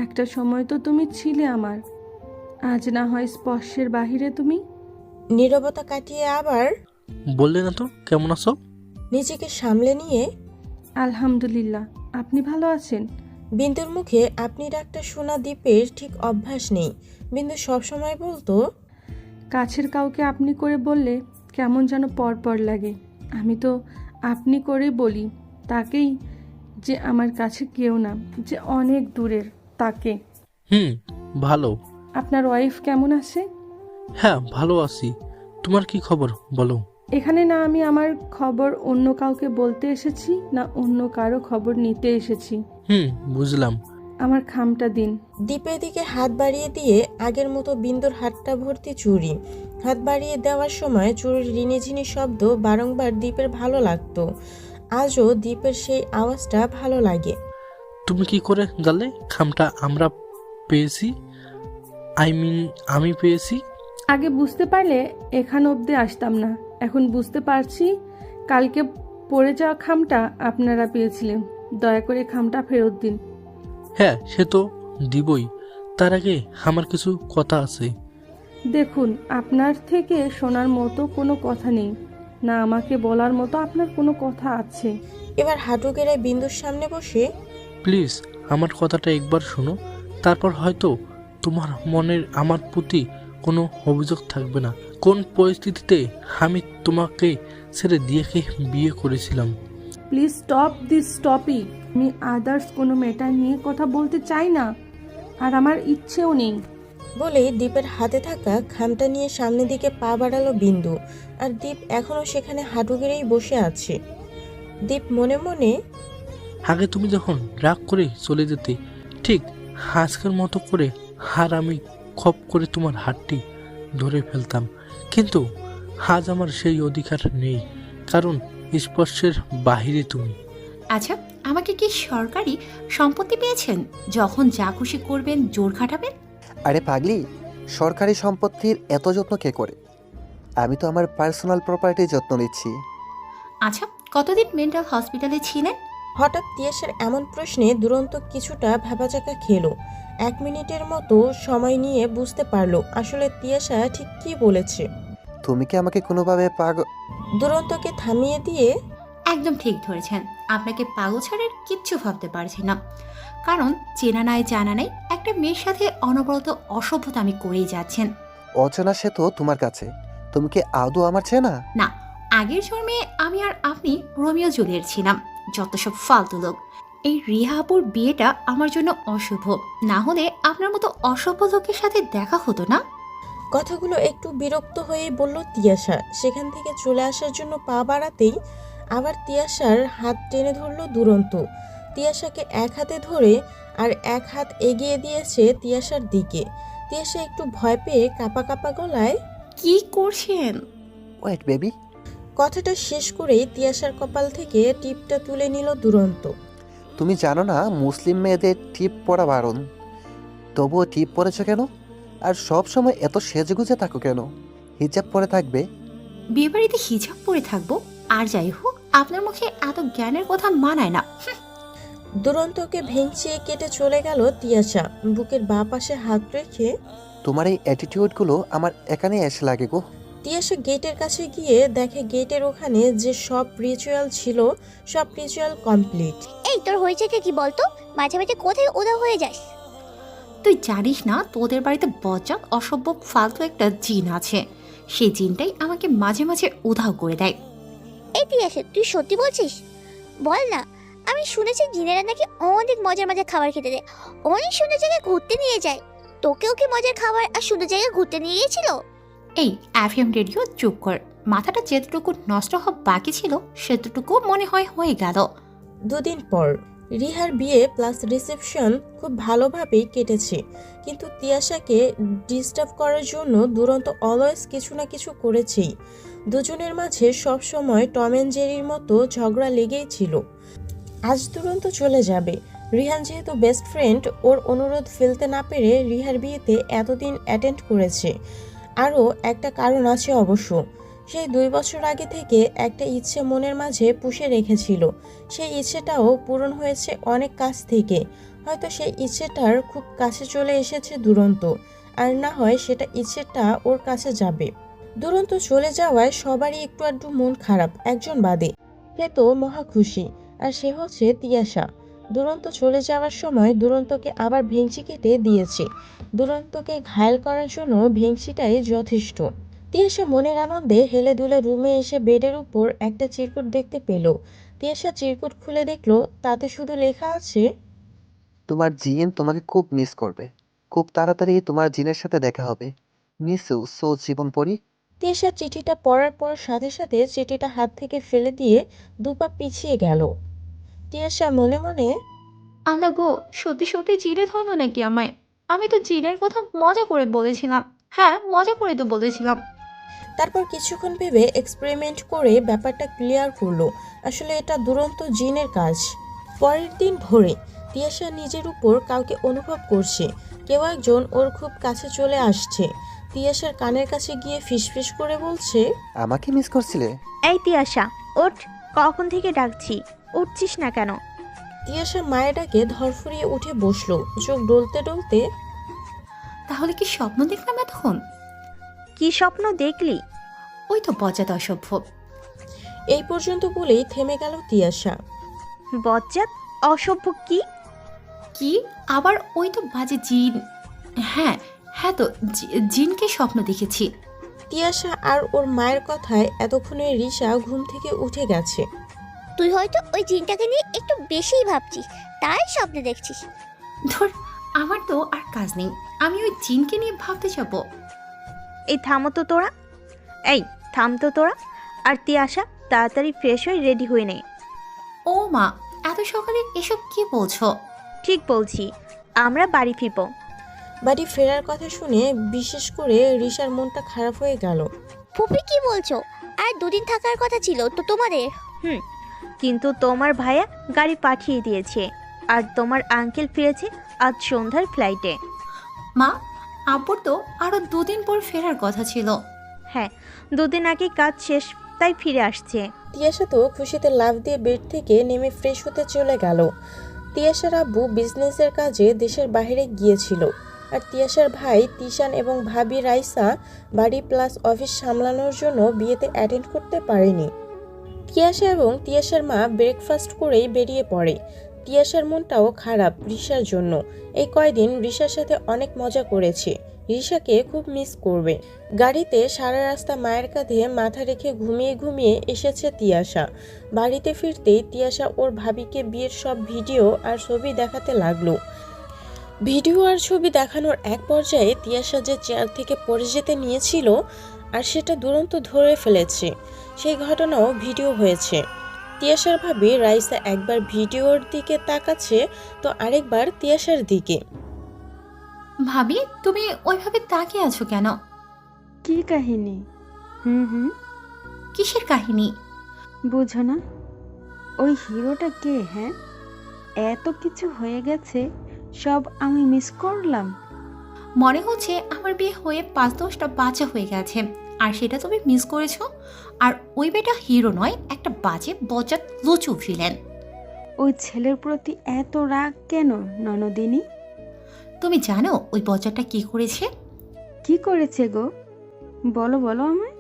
একটা সময় তো তুমি ছিলে আমার, আজ না হয় স্পর্শের বাহিরে তুমি। নীরবতা কাটিয়ে আবার বললে না তো কেমন আছো? নিজেকে সামলে নিয়ে আলহামদুলিল্লাহ, আপনি ভালো আছেন? বিন্দুর মুখে আপনি ডাকটা শোনা দীপের ঠিক অভ্যাস নেই। বিন্দু সবসময় বলতো, কাছের কাউকে আপনি করে বললে কেমন যেন পর লাগে। আমি তো আপনি করে বলি তাকেই, যে আমার কাছে কেউ না, যে অনেক দূরের তাকে। ভালো। আপনার ওয়াইফ কেমন আছে? হ্যাঁ ভালো আছি। তোমার কি খবর বলো? এখানে না আমি আমার খবর অন্য কাউকে বলতে এসেছি, না অন্য কারো খবর নিতে এসেছি। বুঝলাম। আমার খামটা দিন। দীপের দিকে হাত বাড়িয়ে দিয়ে আগের মতো বিন্দুর হাতটা ভর্তি চুড়ি। হাত বাড়িয়ে দেওয়ার সময় চুড়ির রিনিঝিনি শব্দ বারংবার দীপের ভালো লাগতো। আজও দীপের সেই আওয়াজটা ভালো লাগে। তুমি কি করে জানলে খামটা আমরা পেয়েছি? আমি পেয়েছি। আগে বুঝতে পারলে এখান অবধি আসতাম না। এখন বুঝতে পারছি কালকে পড়ে যাওয়া খামটা আপনারা পেয়েছিলেন। দয়া করে খামটা ফেরত দিন। হ্যাঁ সে তো দিবই, তার আগে আমার কিছু কথা আছে। দেখুন, আপনার থেকে শোনার মতো কোনো কথা নেই, না আমাকে বলার মতো আপনার কোনো কথা আছে। এবার হাঁটু গেড়ে বিন্দুর সামনে বসে, প্লিজ আমার কথাটা একবার শোনো, তারপর হয়তো তোমার মনের আমার প্রতি কোনো অভিযোগ থাকবে না। কোন পরিস্থিতিতে আমি তোমাকে ছেড়ে দিয়েকে বিয়ে করেছিলাম। Please stop this topic. আমি আদার্স কোনো ম্যাটার নিয়ে কথা বলতে চাই না, আর আমার ইচ্ছেও নেই। বলে দীপের হাতে থাকা খামটা নিয়ে সামনের দিকে পা বাড়ালো বিন্দু। আর দীপ এখনো সেখানে হাঁটু গেড়েই বসে আছে। দীপ মনে মনে, আগে তুমি যখন রাগ করে চলে যেতে, ঠিক আজকের মতো করে আমি খপ করে তোমার হাতটি ধরে ফেলতাম, কিন্তু আজ আমার সেই অধিকার নেই, কারণ স্পর্শের বাহিরে তুমি। আচ্ছা, আমাকে কি সরকারি সম্পত্তি পেয়েছেন? যখন যা খুশি করবেন, জোর খাটাবেন? আরে পাগলি, সরকারি সম্পত্তির এত যত্ন কে করে? আমি তো আমার পার্সোনাল প্রপার্টির যত্ন নিচ্ছি। আচ্ছা, কতদিন মেন্টাল হসপিটালে ছিলেন? হঠাৎ তিয়াসের এমন প্রশ্নে দুরন্ত কিছুটা ভ্যাবাচাকা খেলো। 1 মিনিটের মতো সময় নিয়ে বুঝতে পারলো আসলে তিয়াসা ঠিক কি বলেছে। তুমি কি আমাকে কোনোভাবে দুরন্তকে থামিয়ে দিয়ে, একদম ঠিক ধরেছেন। আপনাকে পাগল ছাড়ার কিচ্ছু ভাবতে পারছি না, কারণ চেনা নাই জানা নাই একটা মেয়ের সাথে অনবরত অসভ্যতা আমি করেই যাচ্ছেন। অচেনা সে তো তোমার কাছে, তুমি কি আদৌ আমার চেনা? না, আগের জন্মে আমি আর আপনি রোমিও জুলিয়েট ছিলাম। যত সব ফালতু লোক। এই রিহাপুর বিয়েটা আমার জন্য অশুভ, না হলে আপনার মতো অসভ্য লোকের সাথে দেখা হতো না। কথাগুলো একটু বিরক্ত হয়ে বলল তিয়াসা। সেখান থেকে চলে আসার জন্য পা বাড়াতেই আবার তিয়াসার হাত টেনে ধরল দুরন্ত। তিয়াসাকে এক হাতে ধরে আর এক হাত এগিয়ে দিয়েছে তিয়াসার দিকে। তিয়াসা একটু ভয় পেয়ে কাঁপা কাঁপা গলায়, কি করছেন? Wait baby. কথাটা শেষ করেই তিয়াসার কপাল থেকে টিপটা তুলে নিল দুরন্ত। তুমি জানো না মুসলিম মেয়েদের টিপ পরা বারণ, তবুও টিপ পরেছ কেন? আর সব সময় এত সেজেগুজে থাকো কেন? হিজাব পরে থাকবে। বিয়েবাড়িতে হিজাব পরে থাকবো? আর যাই হোক, আপনার মুখে এত জ্ঞানের কথা মানায় না। দুরন্তকে ভেঙচিয়ে কেটে চলে গেল তিয়াসা। বুকের বাঁ পাশে হাত রেখে, তোমার এই অ্যাটিটিউডগুলো আমার এখানে এসে লাগে গো। তিয়াশা গেটের কাছে গিয়ে দেখে গেটের ওখানে যে সব রিচুয়াল ছিল সব রিচুয়াল কমপ্লিট। এই তোর হয়েছে কি বলতো? মাঝে মাঝে কোথায় উদা হয়ে যাস? তুই জানিস না তোদের বাড়িতে বজ্জাত অসভ্য ফালতু একটা জিন আছে, সেই জিনটাই আমাকে মাঝে মাঝে উধাও করে দেয়। এই তিয়াশা, তুই সত্যি বলছিস? বল না। আমি শুনেছি জিনেরা নাকি অনেক মজার মজার খাবার খেতে দেয়, অনেক সুন্দর জায়গায় ঘুরতে নিয়ে যায়। তোকেও কি মজার খাবার আর সুন্দর জায়গায় ঘুরতে নিয়ে গিয়েছিল? এই এফএম রেডিও চুপ কর, মাথাটা যেটুকু নষ্ট হওয়া বাকি ছিল সেটুকু মনে হয় হয়ে গেল। 2 দিন পর রিহার বিয়ে প্লাস রিসেপশন খুব ভালোভাবেই কেটেছে, কিন্তু তিয়াশাকে ডিস্টার্ব করার জন্য দুরন্ত অলওয়েজ কিছু না কিছু করেছেই। দুজনের মাঝে সব সময় টম অ্যান্ড জেরির মতো ঝগড়া লেগেই ছিল। আজ দুরন্ত চলে যাবে। রিহান যেহেতু বেস্ট ফ্রেন্ড, ওর অনুরোধ ফেলতে না পেরে রিহার বিয়েতে এতদিন অ্যাটেন্ড করেছে। আরও একটা কারণ আছে অবশ্য, সেই 2 বছর আগে থেকে একটা ইচ্ছে মনের মাঝে পুষে রেখেছিল, সেই ইচ্ছেটাও পূরণ হয়েছে অনেক কাছ থেকে। হয়তো সেই ইচ্ছেটার খুব কাছে চলে এসেছে দুরন্ত, আর না হয় সেটা ইচ্ছেটা ওর কাছে যাবে। দুরন্ত চলে যাওয়ায় সবারই একটু আধটু মন খারাপ, একজন বাদে। সে তো মহা খুশি, আর সে হচ্ছে তিয়াশা। দুরন্ত চলে যাওয়ার সময় দুরন্তকে আবার ভেংচি কেটে দিয়েছে। দুরন্তকে ঘায়েল করার জন্য ভেংচিটাই যথেষ্ট। তিয়াশা মনের আনন্দে হেলে দুলে রুমে এসে বেডের উপর একটা চিরকুট দেখতে পেল। তিয়াশা চিরকুট খুলে দেখলো তাতে শুধু লেখা আছে, তোমার জিন তোমাকে খুব মিস করবে। খুব তাড়াতাড়ি তোমার জিনের সাথে দেখা হবে। মিস ইউ সো জীবন পরি। তিয়াশা চিঠিটা পড়ার পর সাথে সাথে চিঠিটা হাত থেকে ফেলে দিয়ে 2 পা পিছিয়ে গেল। তিয়াশা মনে মনে, আল্লাহ গো, সত্যি সত্যি জিনে ধরলো নাকি আমায়? আমি তো জিনের কথা মজা করে বলেছিলাম। হ্যাঁ, মজা করে তো বলেছিলাম। তারপর কিছুক্ষণ ভেবে এক্সপেরিমেন্ট করে ব্যাপারটা ক্লিয়ার করলো, আসলে এটা দুরন্ত জিনের কাজ। পরের দিন ভোরে তিয়াশা নিজের উপর কাউকে অনুভব করছে, কেউ একজন ওর খুব কাছে চলে আসছে। তিয়াশার কানের কাছে গিয়ে ফিসফিস করে বলছে, আমাকে মিস করছিলে? এই তিয়াশা, ওঠ, কখন থেকে ডাকছি, উঠছিস না কেন? তিয়াশা মায়ের ডাকে ধরফরিয়ে উঠে বসলো, চোখ ডলতে ডলতে, তাহলে কি স্বপ্ন দেখলাম এতক্ষণ? কি স্বপ্ন দেখলি? ওই তো বজ্জাত অসভ্য। এই পর্যন্ত বলেই থেমে গেল তিয়াশা। বজ্জাত অসভ্য কি? কি আবার ওই তো বাজে জিন? হ্যাঁ হ্যাঁ, তো জিনকে স্বপ্ন দেখেছি। তিয়াশা আর ওর মায়ের কথায় এতক্ষণে রিশা ঘুম থেকে উঠে গেছে। তুই হয়তো ওই জিনটাকে নিয়ে একটু বেশিই ভাবছিস, তাই স্বপ্নে দেখছিস। ধর, আমার তো আর কাজ নেই, আমি ওই জিনকে নিয়ে ভাবতে যাব? এই থামো তো তোরা, এই থাম তো তোরা। আর তিয়াশা, তাড়াতাড়ি ফ্রেশ হয়ে রেডি হয়ে নে। ও মা, এত সকালে এসব কি বলছো? ঠিক বলছি, আমরা বাড়ি ফিরবো। বাড়ি ফেরার কথা শুনে বিশেষ করে রিশার মনটা খারাপ হয়ে গেল। ফুপি কি বলছো? আর 2 দিন থাকার কথা ছিল তো তোমাদের। কিন্তু তোমার ভাইয়া গাড়ি পাঠিয়ে দিয়েছে, আর তোমার আঙ্কেল ফিরেছে আজ সন্ধ্যার ফ্লাইটে। মা, আব্বুর তো আরো 2 দিন পর ফেরার কথা ছিল। হ্যাঁ, 2 দিন আগে কাজ শেষ, তাই ফিরে আসছে। তিয়াশা তো খুশিতে লাফ দিয়ে বেড থেকে নেমে ফ্রেশ হতে চলে গেল। তিয়াশার আব্বু বিজনেসের কাজে দেশের বাইরে গিয়েছিল, আর তিয়াশার ভাই তিশান এবং ভাবি রাইসা বাড়ি প্লাস অফিস সামলানোর জন্য বিয়েতে অ্যাটেন্ড করতে পারেনি। তিয়াশা এবং তিয়াশার মা ব্রেকফাস্ট করেই বেরিয়ে পড়ে। তিয়াশার মনটাও খারাপ রিশার জন্য। এই কয়দিন রিশার সাথে অনেক মজা করেছে, রিশাকে খুব মিস করবে। গাড়িতে সারা রাস্তা মায়ের কাঁধে মাথা রেখে ঘুমিয়ে ঘুমিয়ে এসেছে তিয়াশা। বাড়িতে ফিরতেই তিয়াশা ওর ভাবিকে বিয়ের সব ভিডিও আর ছবি দেখাতে লাগলো। ভিডিও আর ছবি দেখানোর এক পর্যায়ে তিয়াশা যে চেয়ার থেকে পড়ে যেতে নিয়েছিল আর সেটা দুরন্ত ধরে ফেলেছে, সেই ঘটনাও ভিডিও হয়েছে। তিয়াশার ভাবি রাইসা একবার ভিডিওর দিকে তাকাচ্ছে তো আরেকবার তিয়াশার দিকে। ভাবি, তুমি ওইভাবে তাকিয়ে আছো কেন? কি কাহিনী? হুম, কিসের কাহিনী? বুঝো না? ওই হিরোটা কে? হ্যাঁ, এত কিছু হয়ে গেছে, সব আমি মিস করলাম। মনে হচ্ছে আমার বিয়ে হয়ে 5-10টা বাচ্চা হয়ে গেছে, আর সেটা তুমি মিস করেছো। আর ওই বেটা হিরো নয়, একটা বাজে বজ্জাত লুচু ভিলেন। ওই ছেলের প্রতি এত রাগ কেন ননদিনী? তুমি জানো ওই বজ্জাতটা কি করেছে? কি করেছে গো? বলো বলো আমায়।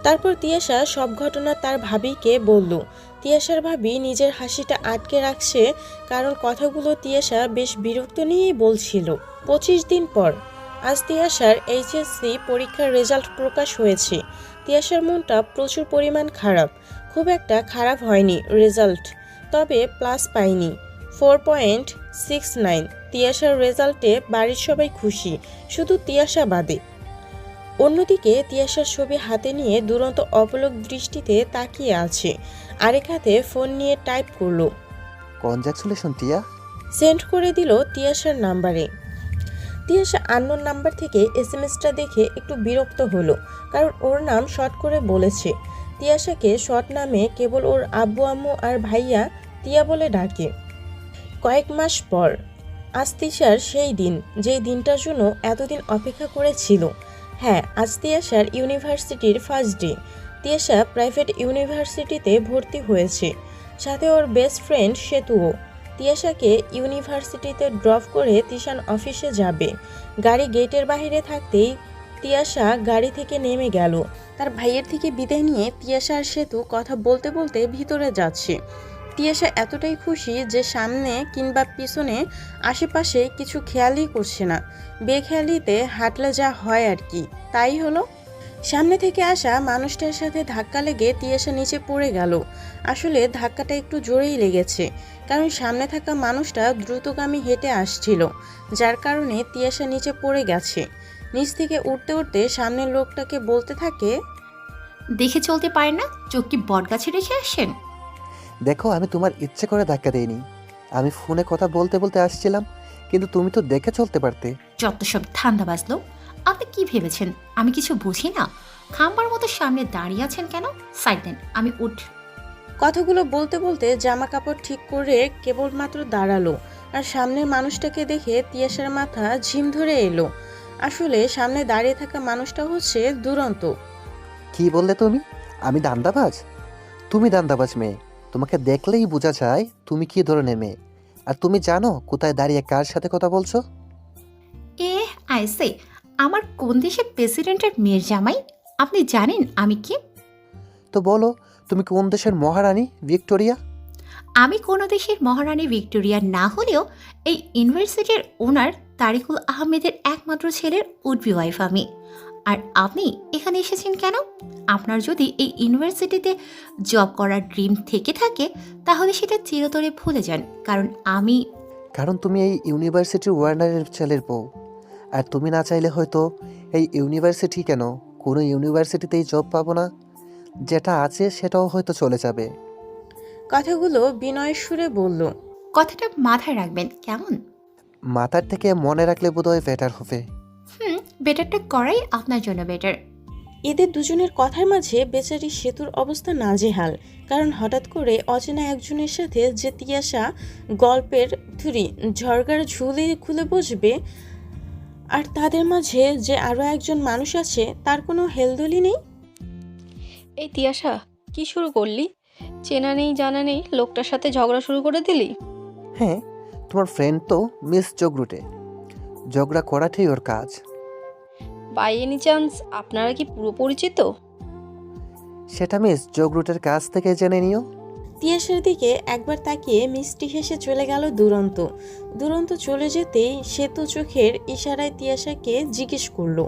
তারপর তিয়াশা সব ঘটনা তার ভাবিকে বলল। তিয়াশার ভাবি নিজের হাসিটা আটকে রাখছে, কারণ কথাগুলো তিয়াশা বেশ বিরক্ত নিয়েই বলছিল। 25 দিন পর আজ তিয়াশার এইচএসসি পরীক্ষার রেজাল্ট প্রকাশ হয়েছে। তিয়াশার মনটা প্রচুর পরিমাণ খারাপ। খুব একটা খারাপ হয়নি রেজাল্ট, তবে প্লাস পাইনি 4.69। তিয়াশার রেজাল্টে বাড়ির সবাই খুশি, শুধু তিয়াশা বাদে। অন্যদিকে তিয়াশার ছবি হাতে নিয়ে দুরন্ত অপলক দৃষ্টিতে তাকিয়ে আছে, আরেক হাতে ফোন নিয়ে টাইপ করলো। কনগ্রাচুলেশন টিয়া। সেন্ড করে দিল তিয়াশার নাম্বারে। তিয়াশা আননোন নাম্বার থেকে এসএমএসটা দেখে একটু বিরক্ত হলো, কারণ ওর নাম শর্ট করে বলেছে। তিয়াশাকে শর্ট নামে কেবল ওর আব্বু আম্মু আর ভাইয়া তিয়া বলে ডাকে। কয়েক মাস পর আজ তিশার সেই দিন, যেই দিনটার জন্য এতদিন অপেক্ষা করেছিল। হ্যাঁ, আজ তিয়াশার ইউনিভার্সিটির ফার্স্ট ডে। তিয়াশা প্রাইভেট ইউনিভার্সিটিতে ভর্তি হয়েছে, সাথে ওর বেস্ট ফ্রেন্ড সেতুও। তিয়াশাকে ইউনিভার্সিটিতে ড্রপ করে তিশান অফিসে যাবে। গাড়ি গেটের বাইরে থাকতেই তিয়াশা গাড়ি থেকে নেমে গেল। তার ভাইয়ের থেকে বিদায় নিয়ে তিয়াশা আর সেতু কথা বলতে বলতে ভিতরে যাচ্ছে। তিয়াশা এতটাই খুশি যে সামনে কিংবা পিছনে আশেপাশে কিছু খেয়ালই করছে না। বেখেয়ালিতে হাঁটলে যা হয় আর কি, তাই হলো। সামনে থেকে আসা মানুষটার সাথে ধাক্কা লেগে তিয়াশা নিচে পড়ে গেল। আসলে ধাক্কাটা একটু জোরেই লেগেছে, কারণ সামনে থাকা মানুষটা দ্রুতগামী হেঁটে আসছিল, যার কারণে তিয়াশা নিচে পড়ে গেছে। নিচ থেকে উঠতে উঠতে সামনের লোকটাকে বলতে থাকে, দেখে চলতে পারেন না? চোখ কি বটগাছে রেখে আসেন? দেখো, আমি তোমার ইচ্ছে করে ধাক্কা দেইনি। আমি ফোনে কথা বলতে বলতে আসছিলাম, কিন্তু তুমি তো দেখে চলতে পারতে। যত সব ঠান্ডা বাজলো। আপনি কি ভেবেছেন আমি কিছু বুঝি না? খাম্বার মতো সামনে দাঁড়িয়ে আছেন কেন? সাইড দেন, আমি উঠ। কথাগুলো বলতে বলতে জামা কাপড় ঠিক করে কেবলমাত্র দাঁড়ালো, আর সামনের মানুষটাকে দেখে তিয়াশার মাথা ঝিম ধরে এলো। আসলে সামনে দাঁড়িয়ে থাকা মানুষটা হচ্ছে দুরন্ত। কি বললে তুমি? আমি দান্দাবাজ? তুমি দান্দাবাজ মেয়ে। তোমাকে দেখলেই বোঝা যায় তুমি কি ধরনের মেয়ে। আর তুমি জানো কোথায় দাঁড়িয়ে কার সাথে কথা বলছো? আইসে, আমার কোন দেশের প্রেসিডেন্টের মেয়ের জামাই? আপনি জানেন আমি কি? তো বলো, তুমি কোন দেশের মহারানী ভিক্টোরিয়া? আমি কোনো দেশের মহারানী ভিক্টোরিয়া না হলেও এই ইউনিভার্সিটির ওনার তারিকুল আহমেদের একমাত্র ছেলের উডবি ওয়াইফ আমি। আর আপনি এখানে এসেছেন কেন? আপনার যদি এই ইউনিভার্সিটিতে জব করার ড্রিম থেকে থাকে তাহলে সেটা চিরতরে ভুলে যান, কারণ তুমি এই ইউনিভার্সিটির ওয়ার্নারের ছেলের বউ। আর তুমি না চাইলে হয়তো এই ইউনিভার্সিটি কেন, কোনো ইউনিভার্সিটিতেই জব পাবো না। যেটা আছে সেটাও হয়তো চলে যাবে। কথাগুলো বিনয়ের সুরে বলল। কথাটা মাথায় রাখবেন কেমন? মাথার থেকে মনে রাখলে বোধহয় বেটার হবে। বেটারটা করাই আপনার জন্য বেটার। এদের দুজনের কথার মাঝে বেচারি সেতুর অবস্থা নাজেহাল, কারণ হঠাৎ করে অচেনা একজনের সাথে যে তিয়াশা গল্পের ঝরগার ঝুলে খুলে বসবে, আর তাদের মাঝে যে আরও একজন মানুষ আছে তার কোনো হেলদোলি নেই। এই তিয়াশা, কি শুরু করলি? চেনা নেই জানা নেই লোকটার সাথে ঝগড়া শুরু করে দিলি? হ্যাঁ, তোমার ফ্রেন্ড তো মিস জগরুটে, ঝগড়া করাটাই ওর কাজ। বাই এনি চান্স আপনারা কি পুরো পরিচিত? সেটা মিস জগরুটের কাছ থেকে জেনে নিও। তিয়াশার দিকে একবার তাকিয়ে মিষ্টি হেসে চলে গেল দুরন্ত। দুরন্ত চলে যেতেই সেতু চোখের ইশারায় তিয়াশাকে জিজ্ঞেস করলো,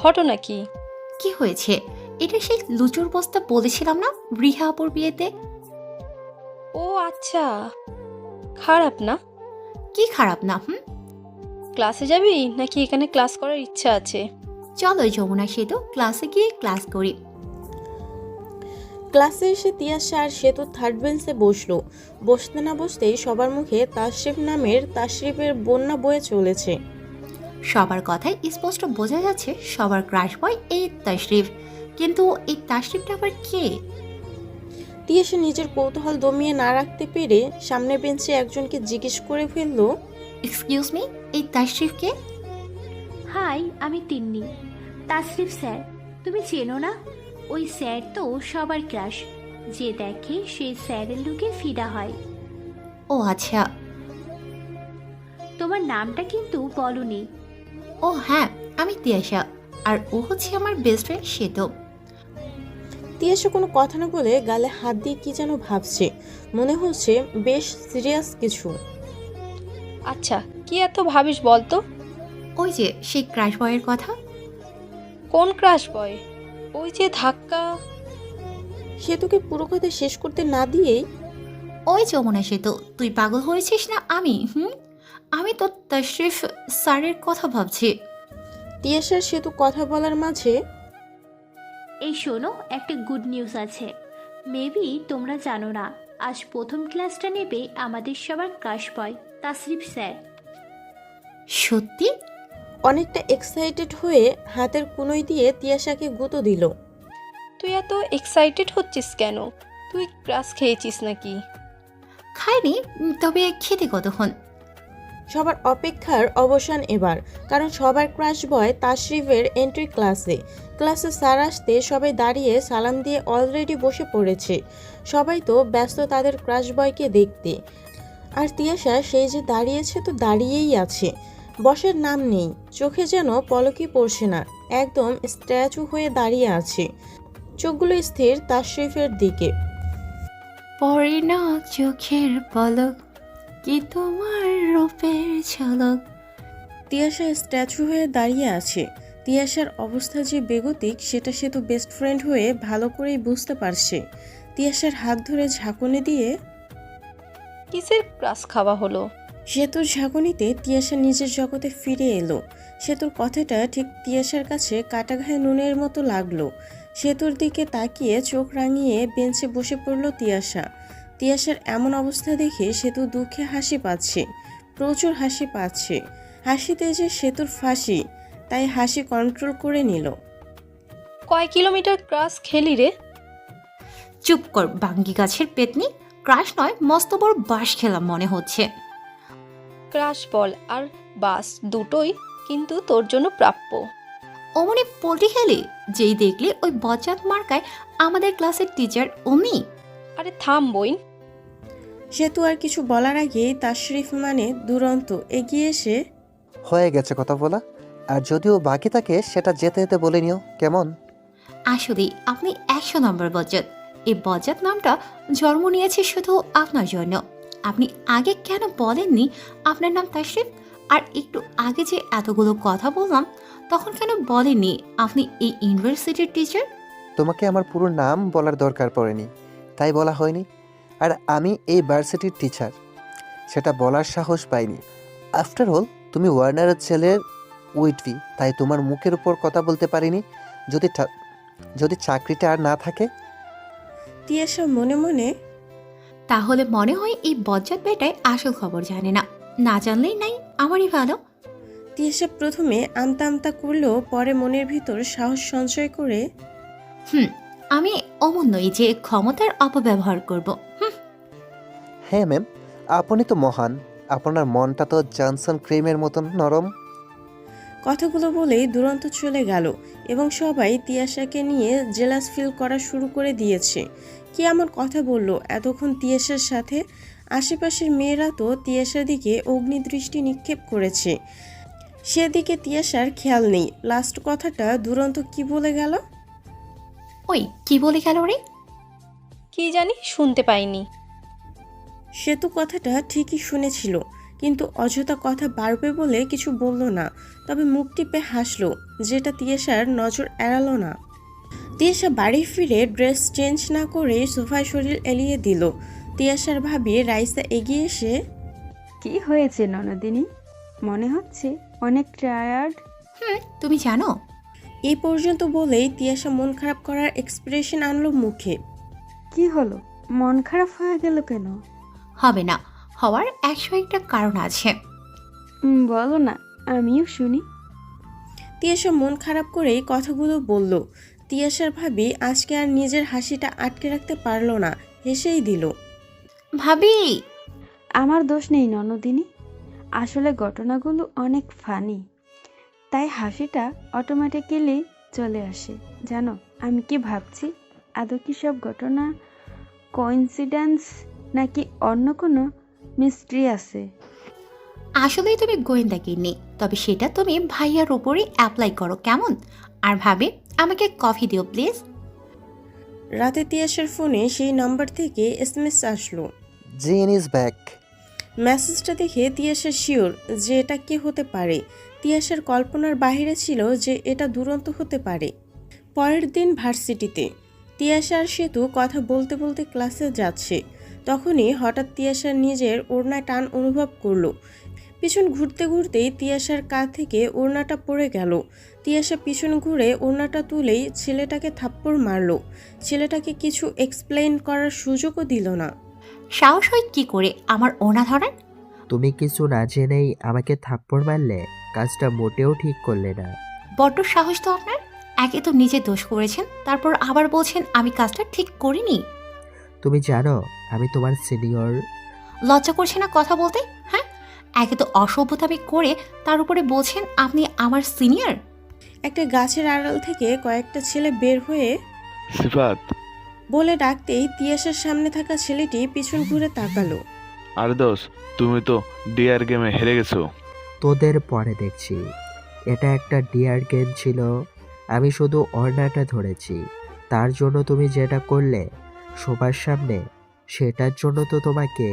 ঘটনা কি? কি হয়েছে? এটা সেই লুচুর বস্তা বলেছিলাম না রিহা আপুর বিয়েতে। ও আচ্ছা, খারাপ না? কি খারাপ না? ক্লাসে যাবি নাকি এখানে ক্লাস করার ইচ্ছা আছে? চলো যমুনা সেতু, ক্লাসে গিয়ে ক্লাস করি। ক্লাসে এসে তিয়াশা আর সেতু থার্ড বেঞ্চে বসলো। বসতে না বসতেই সবার মুখে তাশরিফ নামের তাশরিফের বন্যা বয়ে চলেছে। সবার কথায় স্পষ্ট বোঝা যাচ্ছে সবার ক্রাশ বয় এই তাশরিফ। কিন্তু এই তাশরিফটা আবার কে? তিয়াশা নিজের কৌতূহল দমিয়ে না রাখতে পেরে সামনের বেঞ্চে একজনকে জিজ্ঞেস করে ফেললো, এক্সকিউজ মি, এই তাশরিফ কে? হাই, আমি তিন্নি। তাশরিফ স্যার, তুমি চেনো না? ওই স্যার তো সবার ক্রাশ, যে দেখে সে স্যারের লুকে ফিদা হয়। ও আচ্ছা। তোমার নামটা কিন্তু বলনি। ও হ্যাঁ, আমি তিয়াশা, আর ও হচ্ছে আমার বেস্ট ফ্রেন্ড সেতু। তিয়াশা কোনো কথা না বলে গালে হাত দিয়ে কি যেন ভাবছে, মনে হচ্ছে বেশ সিরিয়াস কিছু। আচ্ছা, কি এত ভাবিস বলতো? ওই যে সেই ক্রাশ বয়ের কথা। কোন ক্রাশ বয়? ওই যে ধাক্কা। সেতুকে পুরো কথা শেষ করতে না দিয়েই ওই যমুনা সেতু, তুই পাগল হয়েছিস না আমি? আমি তো তাশরিফ স্যারের কথা ভাবছি। তিয়াশার সেতু কথা বলার মাঝে এই শোনো, একটা গুড নিউজ আছে। মেবি তোমরা জানো না, আজ প্রথম ক্লাসটা নেবে আমাদের সবার ক্রাশ বয় তাসরিফ স্যার। সত্যি? অনেকটা এক্সাইটেড হয়ে হাতের কুনোই দিয়ে তিয়াশাকে গুঁতো দিল। তুই এত এক্সাইটেড হচ্ছিস কেন? তুই ক্রাশ খেয়েছিস নাকি? খাইনি, তবে খেতে কতক্ষণ? সবার অপেক্ষার অবসান এবার, কারণ সবার ক্রাশ বয় তাশরিফের এন্ট্রি ক্লাসে স্যার আসতে সবাই দাঁড়িয়ে সালাম দিয়ে অলরেডি বসে পড়েছে। সবাই তো ব্যস্ত তাদের ক্রাশ বয়কে দেখতে, আর তিয়াশা সেই যে দাঁড়িয়েছে তো দাঁড়িয়েই আছে, বসার নাম নেই, চোখে যেন পলকই পড়ছে না, একদম স্ট্যাচু হয়ে দাঁড়িয়ে আছে, চোখগুলো স্থির তাশরিফের দিকে। পড়ে না চোখের পলক, কি তোমার রূপের ঝলক। তিয়াশা স্ট্যাচু হয়ে দাঁড়িয়ে আছে। তিয়াশার অবস্থা যে বেগতিক সেটা সে তো বেস্ট ফ্রেন্ড হয়ে ভালো করেই বুঝতে পারছে। তিয়াশার হাত ধরে ঝাঁকুনি দিয়ে কিসের ক্রাশ খাওয়া হলো? সেতুর ঝাঁকুনিতে তিয়াশা নিজের জগতে ফিরে এলো। সেতুর কথাটা ঠিক তিয়াশার কাছে কাটা ঘায়ে নুনের মতো লাগলো। সেতুর দিকে তাকিয়ে চোখ রাঙিয়ে বেঞ্চে বসে পড়ল তিয়াশা। তিয়াশার এমন অবস্থা দেখে সেতু দুঃখে হাসি পাচ্ছে, প্রচুর হাসি পাচ্ছে। হাসিতে যে সেতুর ফাঁসি, তাই হাসি কন্ট্রোল করে নিল। কয় কিলোমিটার ক্রাশ খেলি রে? চুপ কর বাঙ্গি গাছের পেতনি, ক্রাশ নয় মস্ত বড় বাঁশ খেলাম মনে হচ্ছে। ক্রাশ বল আর বাস দুটোই কিন্তু তোর জন্য প্রাপ্য। অমনি পোল্ট্রি খেলি, যেই দেখলি ওই বজ্জাত মার্কায় আমাদের ক্লাসের টিচার অমনি। আরে থাম বইন। সেতু আর কিছু বলার আগেই তাশরিফ মানে দুরন্ত এগিয়ে এসে হয়ে গেছে কথা বলা, আর যদিও বাকি থাকে সেটা যেতে যেতে বলে নিও, কেমন? আসলে আপনি 100 নম্বর বজ্জাত। এই বজ্জাত নামটা জন্ম নিয়েছে শুধু আপনার জন্য। আপনি আগে কেন বলেননি আপনার নাম তাশরিফ? আর একটু আগে যে এতগুলো কথা বললাম তখন কেন বলেননি আপনি এই ইউনিভার্সিটির টিচার? তোমাকে আমার পুরো নাম বলার দরকার পড়েনি, তাই বলা হয়নি। আর আমি এই ভার্সিটির টিচার, সেটা বলার সাহস পাইনি। আফটার অল তুমি ওয়ার্নারের ছেলের উইটভি, তাই তোমার মুখের উপর কথা বলতে পারিনি। যদি চাকরিটা আর না থাকে। তিয়াশা মনে মনে তাহলে মনে হয় এই বজ্জাত বেটায় আসল খবর জানে না, না জানলেই নাই, আমারই ভালো। তিয়াশা প্রথমে আমতা আমতা করলেও পরে মনের ভিতর সাহস সঞ্চয় করে আমি অমন নই যে ক্ষমতার অপব্যবহার করব। হ্যাঁ ম্যাম, আপনি তো মহান, আপনার মনটা তো জনসন ক্রিমের মতন নরম। কথাগুলো বলেই দুরন্ত চলে গেল এবং সবাই তিয়াশাকে নিয়ে জেলাস ফিল করা শুরু করে দিয়েছে। কি এমন কথা বলল এতক্ষণ তিয়াশার সাথে? আশেপাশের মেয়েরা তো তিয়াশার দিকে অগ্নিদৃষ্টি নিক্ষেপ করেছে, সেদিকে তিয়াশার খেয়াল নেই। লাস্ট কথাটা দুরন্ত কি বলে গেল? ওই কি বলে গেল রে? কি জানি, শুনতে পাইনি। সেতু কথাটা ঠিকই শুনেছিল, কিন্তু অযথা কথা বাড়বে বলে কিছু বলল না, তবে মুখ টিপে হাসলো, যেটা তিয়াশার নজর এড়ালো না। তিয়াশা বাড়ি ফিরে ড্রেস চেঞ্জ না করে সোফায় শরীর এলিয়ে দিল। তিয়াশার ভাবি রাইসা এগিয়ে এসে কি হয়েছে ননদিনী? মনে হচ্ছে অনেক টায়ার্ড। তুমি জানো? এই পর্যন্ত বলেই তিয়াশা মন খারাপ করার এক্সপ্রেশন আনলো মুখে। কি হলো, মন খারাপ হয়ে গেল কেন? হবে না, হওয়ার 101টা কারণ আছে। বলো না, আমিও শুনি। তিয়াশা মন খারাপ করেই কথাগুলো বলল। তিয়াশার ভাবি আজকে আর নিজের হাসিটা আটকে রাখতে পারলো না, হেসেই দিল। ভাবি, আমার দোষ নেই ননদিনী, আসলে ঘটনাগুলো অনেক ফানি, তাই হাসিটা অটোমেটিক্যালি চলে আসে। জানো আমি কি ভাবছি? আদৌ কি সব ঘটনা কোইন্সিডেন্স নাকি অন্য কোনো মিস্ট্রি আছে? আসলেই তুমি গোয়েন্দা কিন্নি, তবে সেটা তুমি ভাইয়ার উপরই অ্যাপ্লাই করো, কেমন? আর ভাবি, আমাকে কফি দিও প্লিজ। রাতে তিয়াসার ফোনে সেই নাম্বার থেকে এসএমএস আসলো। জিন ইজ ব্যাক। মেসেজটা দেখে তিয়াসা শিওর যে এটা কে হতে পারে। তিয়াসার কল্পনার বাইরে ছিল যে এটা দুরন্ত হতে পারে। পরের দিন ভার্সিটিতে তিয়াসা আর সেতু কথা বলতে বলতে ক্লাসে যাচ্ছে। তখনই হঠাৎ তিয়াসার নিজের ওড়নায় টান অনুভব করলো। পিছন ঘুরতে ঘুরতেই তিয়াসার কাঁধ থেকে ওড়নাটা পড়ে গেল। তিয়াসা পিছন ঘুরে ওড়নাটা তুলেই ছেলেটাকে থাপ্পড় মারলো। ছেলেটাকে কিছু এক্সপ্লেইন করার সুযোগও দিল না। সাহস হয় কি করে আমার ওনা ধরেন? তুমি কিছু না জেনেই আমাকে থাপ্পড় মারলে, কাজটা মোটেও ঠিক করলে না। বড্ড সাহস তো আপনার। একে তো নিজে দোষ করেছেন, তারপর আবার বলছেন আমি কাজটা ঠিক করিনি। তুমি জানো আমি তোমার সিনিয়র। লজ্জা করছে না কথা বলতে? হ্যাঁ, একে তো অসভ্যতামি করে তার উপরে বলছেন আপনি আমার সিনিয়র। একটা গাছের আড়াল থেকে কয়েকটা ছেলে বের হয়ে সিফাত বলে ডাকতেই তিয়াসার সামনে থাকা ছেলেটি পিছন ঘুরে তাকালো। আরে দোষ, তুমি তো ডিআর গেমে হেরে গেছো। তোদের পরে দেখছি। এটা একটা ডিয়ার গেম ছিল, আমি শুধু ওড়নাটা ধরেছি। তার জন্য তুমি যেটা করলে সবার সামনে, সেটার জন্য তো তোমাকে।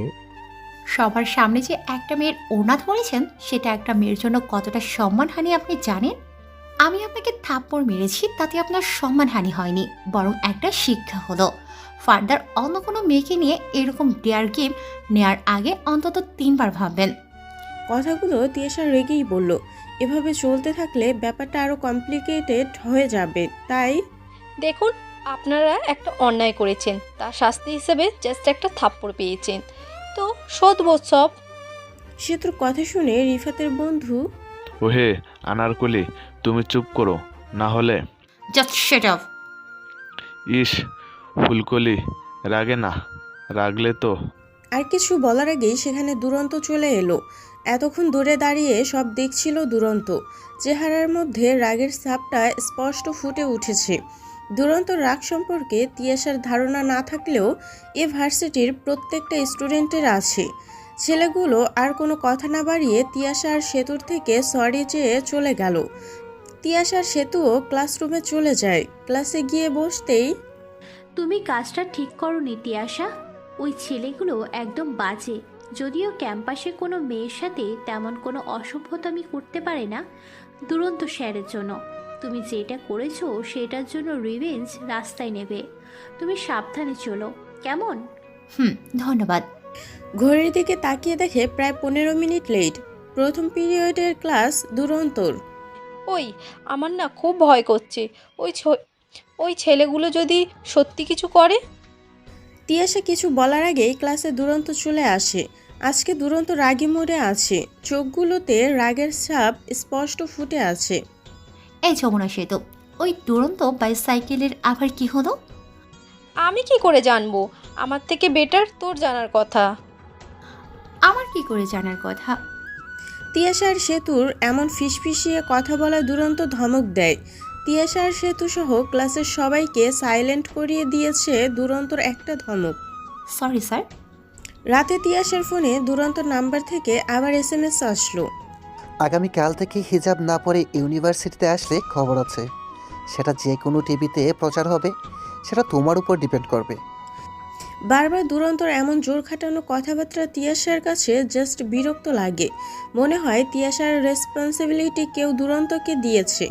সবার সামনে যে একটা মেয়ের ওনা ধরেছেন, সেটা একটা মেয়ের জন্য কতটা সম্মানহানি আপনি জানেন? আমি আপনাকে থাপ্পড় মেরেছি, তাতে আপনার সম্মানহানি হয়নি, বরং একটা শিক্ষা হলো। ফার্দার অন্য কোনো মেয়েকে নিয়ে এরকম ডেয়ার গেম নেয়ার আগে অন্তত 3 বার ভাববেন। কথাগুলো তিয়াসা রেগেই বলল। এভাবে চলতে থাকলে ব্যাপারটা আরো কমপ্লিকেটেড হয়ে যাবে। তাই দেখুন, আপনারা একটা অন্যায় করেছেন, তার শাস্তি হিসেবে জাস্ট একটা থাপ্পড় পেয়েছেন, তো শোধবোধ সব। সেতুর কথা শুনে রিফাতের বন্ধু ওহে আনারকলি, তুমি চুপ করো, না হলে। Just shut up. ইস ফুলকলি, রাগে না, রাগলে তো। আর কিছু বলার আগেই সেখানে দুরন্ত চলে এলো। এতক্ষণ দূরে দাঁড়িয়ে সব দেখছিল দুরন্ত। চেহারার মধ্যে রাগের ছাপটা স্পষ্ট ফুটে উঠেছে। দুরন্ত রাগ সম্পর্কে তিয়াসার ধারণা না থাকলেও এ ভার্সিটির প্রত্যেকটা স্টুডেন্টের আছে। ছেলেগুলো আর কোনো কথা না বাড়িয়ে তিয়াসা আর সেতুর থেকে সরি চেয়ে চলে গেল। তিয়াসা আর সেতুও ক্লাসরুমে চলে যায়। ক্লাসে গিয়ে বসতেই তুমি কাজটা ঠিক করোনি তিয়াসা। ওই ছেলেগুলো একদম বাজে। যদিও ক্যাম্পাসে কোনো মেয়ের সাথে তেমন কোনো অসভ্যতামি করতে পারে না, দুরন্ত স্যারের জন্য তুমি যেটা করেছো সেটার জন্য রিভেঞ্জ রাস্তায় নেবে। তুমি সাবধানে চলো, কেমন? ধন্যবাদ। ঘড়ির দিকে তাকিয়ে দেখে প্রায় 15 মিনিট লেট। প্রথম পিরিয়ডের ক্লাস দুরন্তর। ওই আমার না খুব ভয় করছে, ওই ছেলেগুলো যদি সত্যি কিছু করে। তিয়াসা কিছু বলার আগেই ক্লাসে দুরন্ত চলে আসে। আজকে দুরন্ত রাগী মোড়ে আছে। চোখগুলোতে রাগের ছাপ স্পষ্ট ফুটে আছে। এই যমুনা সেতু, ওই দুরন্ত বাইসাইকেলের আবার কি হলো? আমি কি করে জানবো? আমার থেকে বেটার তোর জানার কথা। আমার কি করে জানার কথা? তিয়াসার সেতুর এমন ফিসফিসিয়ে কথা বলা দুরন্ত ধমক দেয়। তিয়াসার সেতু সহ ক্লাসের সবাইকে সাইলেন্ট করিয়ে দিয়েছে দুরন্তর একটা ধমক। Sorry sir. রাতে তিয়াসার ফোনে দুরন্ত নাম্বার থেকে আবার এসএমএস আসলো। আগামীকাল থেকে হিজাব না পরে ইউনিভার্সিটিতে আসলে খবর আছে। সেটা যে কোনো টিভিতে প্রচার হবে, সেটা তোমার উপর ডিপেন্ড করবে। বারবার দুরন্তর এমন জোর খাটানো কথাবার্তা তিয়াসার কাছে জাস্ট বিরক্ত লাগে। মনে হয় তিয়াসার রেসপন্সিবিলিটি কেউ দুরন্তকে দিয়েছে।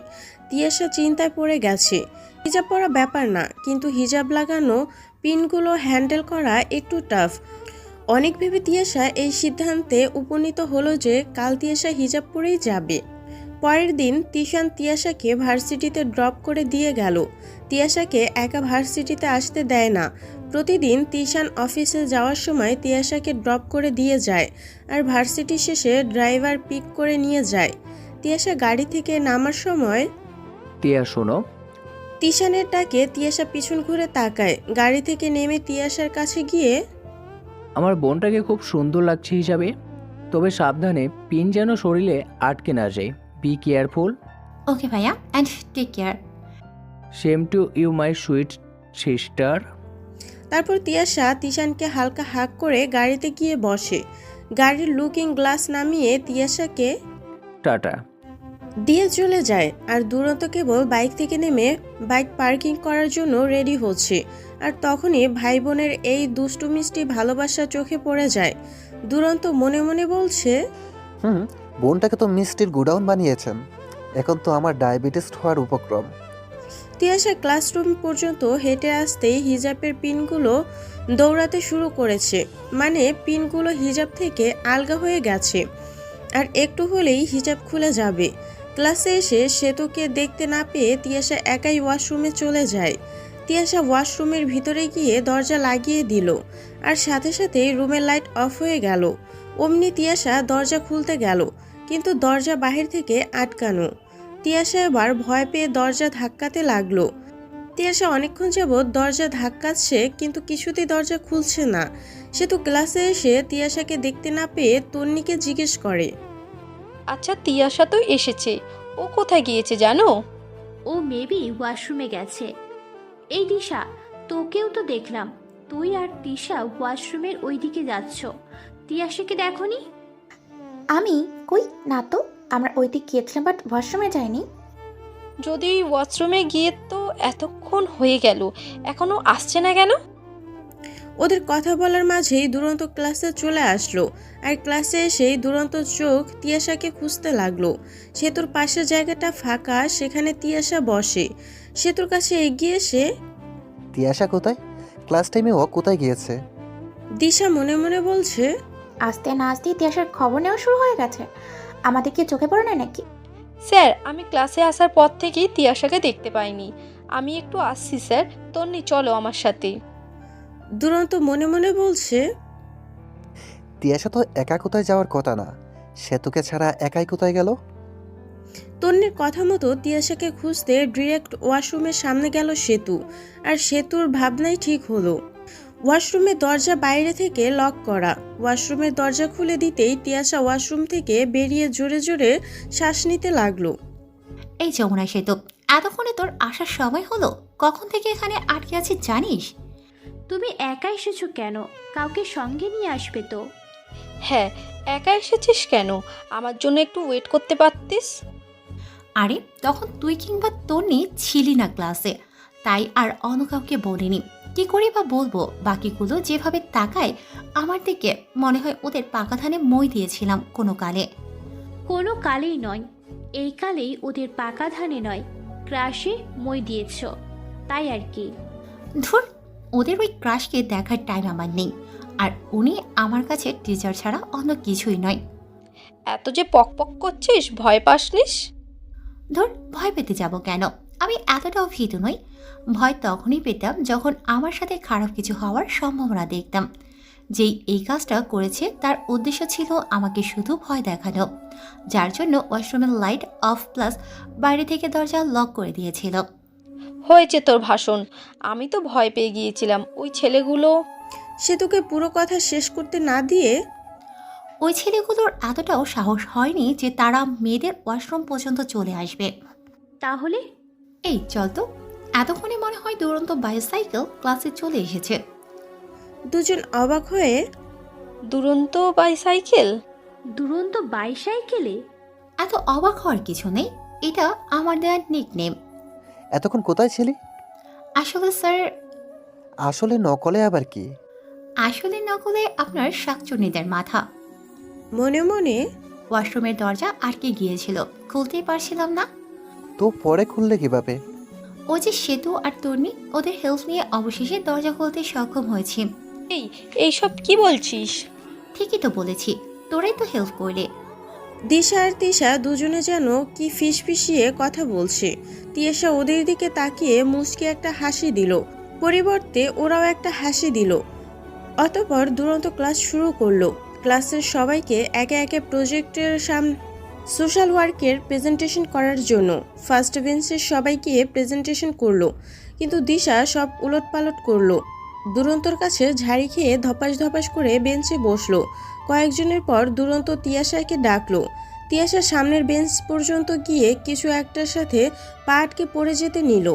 তিয়াসা চিন্তায় পড়ে গেছে। হিজাব পরা ব্যাপার না, কিন্তু হিজাব লাগানো পিনগুলো হ্যান্ডেল করা একটু টাফ। অনেক ভেবে তিয়াসা এই সিদ্ধান্তে উপনীত হলো যে কাল তিয়াসা হিজাব পরেই যাবে। পরের দিন তিশান তিয়াসাকে ভার্সিটিতে ড্রপ করে দিয়ে গেল। তিয়াসাকে একা ভার্সিটিতে আসতে দেয় না। প্রতিদিন তিশান অফিসে যাওয়ার সময় তিয়াসাকে ড্রপ করে দিয়ে যায়, আর ভার্সিটি শেষে ড্রাইভার পিক করে নিয়ে যায়। তিয়াসা গাড়ি থেকে নামার সময় তিয়া শোনো। তিশানের ডাকে তিয়াসা পিছন ঘুরে তাকায়। গাড়ি থেকে নেমে তিয়াসার কাছে গিয়ে আমার বোনটাকে খুব সুন্দর লাগছে হিসাবে, তবে সাবধানে, পিন যেন শরীরে আটকে না যায়। B careful. ওকে ভাইয়া, and take care. Same to you my sweet sister. তারপর তিয়াসা তিশানকে হালকা হাঁক করে গাড়িতে গিয়ে বসে। গাড়ির লুকিং গ্লাস নামিয়ে তিয়াসাকে টাটা। দিয়ে চলে যায় আর দুরন্ত কেবল বাইক থেকে নেমে বাইক পার্কিং করার জন্য রেডি হচ্ছে। আর তখনই ভাই বোনের এই দুষ্টু মিষ্টি ভালোবাসা চোখে পড়ে যায়। দুরন্ত মনে মনে বলছে, বোনটাকে তো মিষ্টির গোডাউন বানিয়েছেন, এখন তো আমার ডায়াবেটিস হওয়ার উপক্রম। তিয়াশা ক্লাসরুম পর্যন্ত হেঁটে আসতেই হিজাবের পিনগুলো দৌড়াতে শুরু করেছে। মানে পিনগুলো হিজাব থেকে আলগা হয়ে গেছে আর একটু হলেই হিজাব খুলে যাবে। ক্লাসে এসে সেতুকে দেখতে না পেয়ে তিয়াশা একাই ওয়াশরুমে চলে যায়। তিয়াশা ওয়াশরুমের ভিতরে গিয়ে দরজা লাগিয়ে দিল আর সাথে সাথেই রুমের লাইট অফ হয়ে গেল। অমনি তিয়াশা দরজা খুলতে গেল, কিন্তু দরজা বাহির থেকে আটকানো। তিয়াশা এবার ভয় পেয়ে দরজা ধাক্কাতে লাগলো। তিয়াশা অনেকক্ষণ যাবৎ দরজা ধাক্কাচ্ছে, কিন্তু কিছুতেই দরজা খুলছে না। সে তো ক্লাসে এসে তিয়াশাকে দেখতে না পেয়ে তন্নিকে জিজ্ঞেস করে, আচ্ছা তিয়াশা তো এসেছে, ও কোথায় গিয়েছে জানো? ও মেবি ওয়াশরুমে গেছে। এই দিশা, তোকেও তো দেখলাম, তুই আর তিশা ওয়াশরুমের ওই দিকে যাচ্ছ। তিয়াশাকে দেখোনি? আমি কই না তো, আমরা ওই দিক গিয়েছিলাম বাট ওয়াশরুমে যাইনি। যদি ওয়াশরুমে গিয়ে তো এতক্ষণ হয়ে গেল, এখনো আসছে না কেন? ওদের কথা বলার মাঝেই দুরন্ত ক্লাসে চলে আসলো। আর ক্লাসে এসেই দুরন্ত চোখ তিয়াশাকে খুঁজতে লাগলো। সেতুর পাশের জায়গাটা ফাঁকা, সেখানে তিয়াশা বসে। সেতুর কাছে এগিয়ে এসে, তিয়াশা কোথায়? ক্লাস টাইমে ও কোথায় গিয়েছে? দিশা মনে মনে বলছে, আসতে না আসতেই তিয়াশার খবর নেওয়া শুরু হয়ে গেছে। আমাদের কি চোখে পড়ে না নাকি? স্যার, আমি ক্লাসে আসার পর থেকেই তিয়াশাকে দেখতে পাইনি। আমি একটু আসছি স্যার, তন্নি চলো আমার সাথে। দুরন্ত মনে মনে বলছে, তিয়াশা তো একা কোথায় যাওয়ার কথা না, সেতুকে ছাড়া একাই কোথায় গেল? তন্নির কথা মতো তিয়াশাকে খুঁজতে ডিরেক্ট ওয়াশরুমের সামনে গেল সেতু। আর সেতুর ভাবনাই ঠিক হলো। ওয়াশরুমের দরজা বাইরে থেকে লক করা। ওয়াশরুমের দরজা খুলে দিতেই তিয়াশা ওয়াশরুম থেকে বেরিয়ে জোরে জোরে শ্বাস নিতে লাগলো। এই যমুনা সেতু, এতক্ষণে তোর আসার সময় হলো? কখন থেকে এখানে আটকে আছি জানিস? তুমি একা এসেছো কেন? কাউকে সঙ্গে নিয়ে আসবে তো। হ্যাঁ, একা এসেছিস কেন? আমার জন্য একটু ওয়েট করতে পারতিস। আরে তখন তুই কিংবা তন্নি ছিলি না ক্লাসে, তাই আর অন্য কাউকে বলিনি। কি করি বা বলবো? বাকিগুলো যেভাবে তাকায় আমার দিকে, মনে হয় ওদের পাকা ধানে মই দিয়েছিলাম কোনো কালে। কোনো কালেই নয়, এই কালেই ওদের পাকা ধানে নয়, ক্রাশে মই দিয়েছ, তাই আর কি। ধুর, ওদের ওই ক্রাশকে দেখার টাইম আমার নেই। আর উনি আমার কাছে টিচার ছাড়া অন্য কিছুই নয়। এত যে পক করছিস, ভয় পাসনিস? ধুর, ভয় পেতে যাব কেন? আমি এতটাও ভীতু নই। ভয় তখনই পেতাম যখন আমার সাথে খারাপ কিছু হওয়ার সম্ভাবনা দেখতাম। যেই এই কাজটা করেছে তার উদ্দেশ্য ছিল আমাকে শুধু ভয় দেখানো, যার জন্য ওয়াশরুমের লাইট অফ প্লাস বাইরে থেকে দরজা লক করে দিয়েছিল। হয়েছে তোর ভাষণ, আমি তো ভয় পেয়ে গিয়েছিলাম। ওই ছেলেগুলো। সেতুকে পুরো কথা শেষ করতে না দিয়ে, ওই ছেলেগুলোর এতটাও সাহস হয়নি যে তারা মেয়েদের ওয়াশরুম পর্যন্ত চলে আসবে। তাহলে এই চল তো। এতক্ষণে মনে হয় দুরন্ত বাইসাইকেল ক্লাসে চলে এসেছে। দুজন অবাক হয়ে, দুরন্ত বাইসাইকেল? দুরন্ত বাইসাইকেলে? এত অবাক হওয়ার কিছু নেই, এটা আমার দেওয়ার নিকনেম। এতক্ষণ কোথায় ছিলি? আসলে স্যার। আসলে নকলে আবার কি? আসলে নকলে আপনার শাকচুন্নিদের মাথা। মনে মনে, ওয়াশরুমের দরজা আটকে গিয়েছিল, খুলতেই পারছিলাম না। তো পরে খুললে কিভাবে? ও যে সেতু আর তন্নি, ওদের হেল্প নিয়ে অবশেষে দরজা খুলতে সক্ষম হয়েছি। এইসব কি বলছিস? ঠিকই তো বলেছি, তোরাই তো হেল্প করলে। দিশা আর তিশা দুজনে যেন কি ফিসফিসিয়ে কথা বলছে। তিয়াশা ওদের দিকে তাকিয়ে মুচকি একটা হাসি দিল, পরিবর্তে ওরাও একটা হাসি দিল। অতঃপর দুরন্ত ক্লাস শুরু করলো। ক্লাসের সবাইকে একে একে প্রজেক্টের সামনে সোশ্যাল ওয়ার্কের প্রেজেন্টেশন করার জন্য ফার্স্ট বেঞ্চের সবাইকে প্রেজেন্টেশন করলো, কিন্তু দিশা সব উলটপালট করলো। দুরন্তর কাছে ঝাড়ি খেয়ে ধপাস ধপাস করে বেঞ্চে বসলো। কয়েকজনের পর দুরন্ত তিয়াশাকে ডাকলো। তিয়াশা সামনের বেঞ্চ পর্যন্ত গিয়ে কিছু একটার সাথে পা আটকে পড়ে যেতে নিল।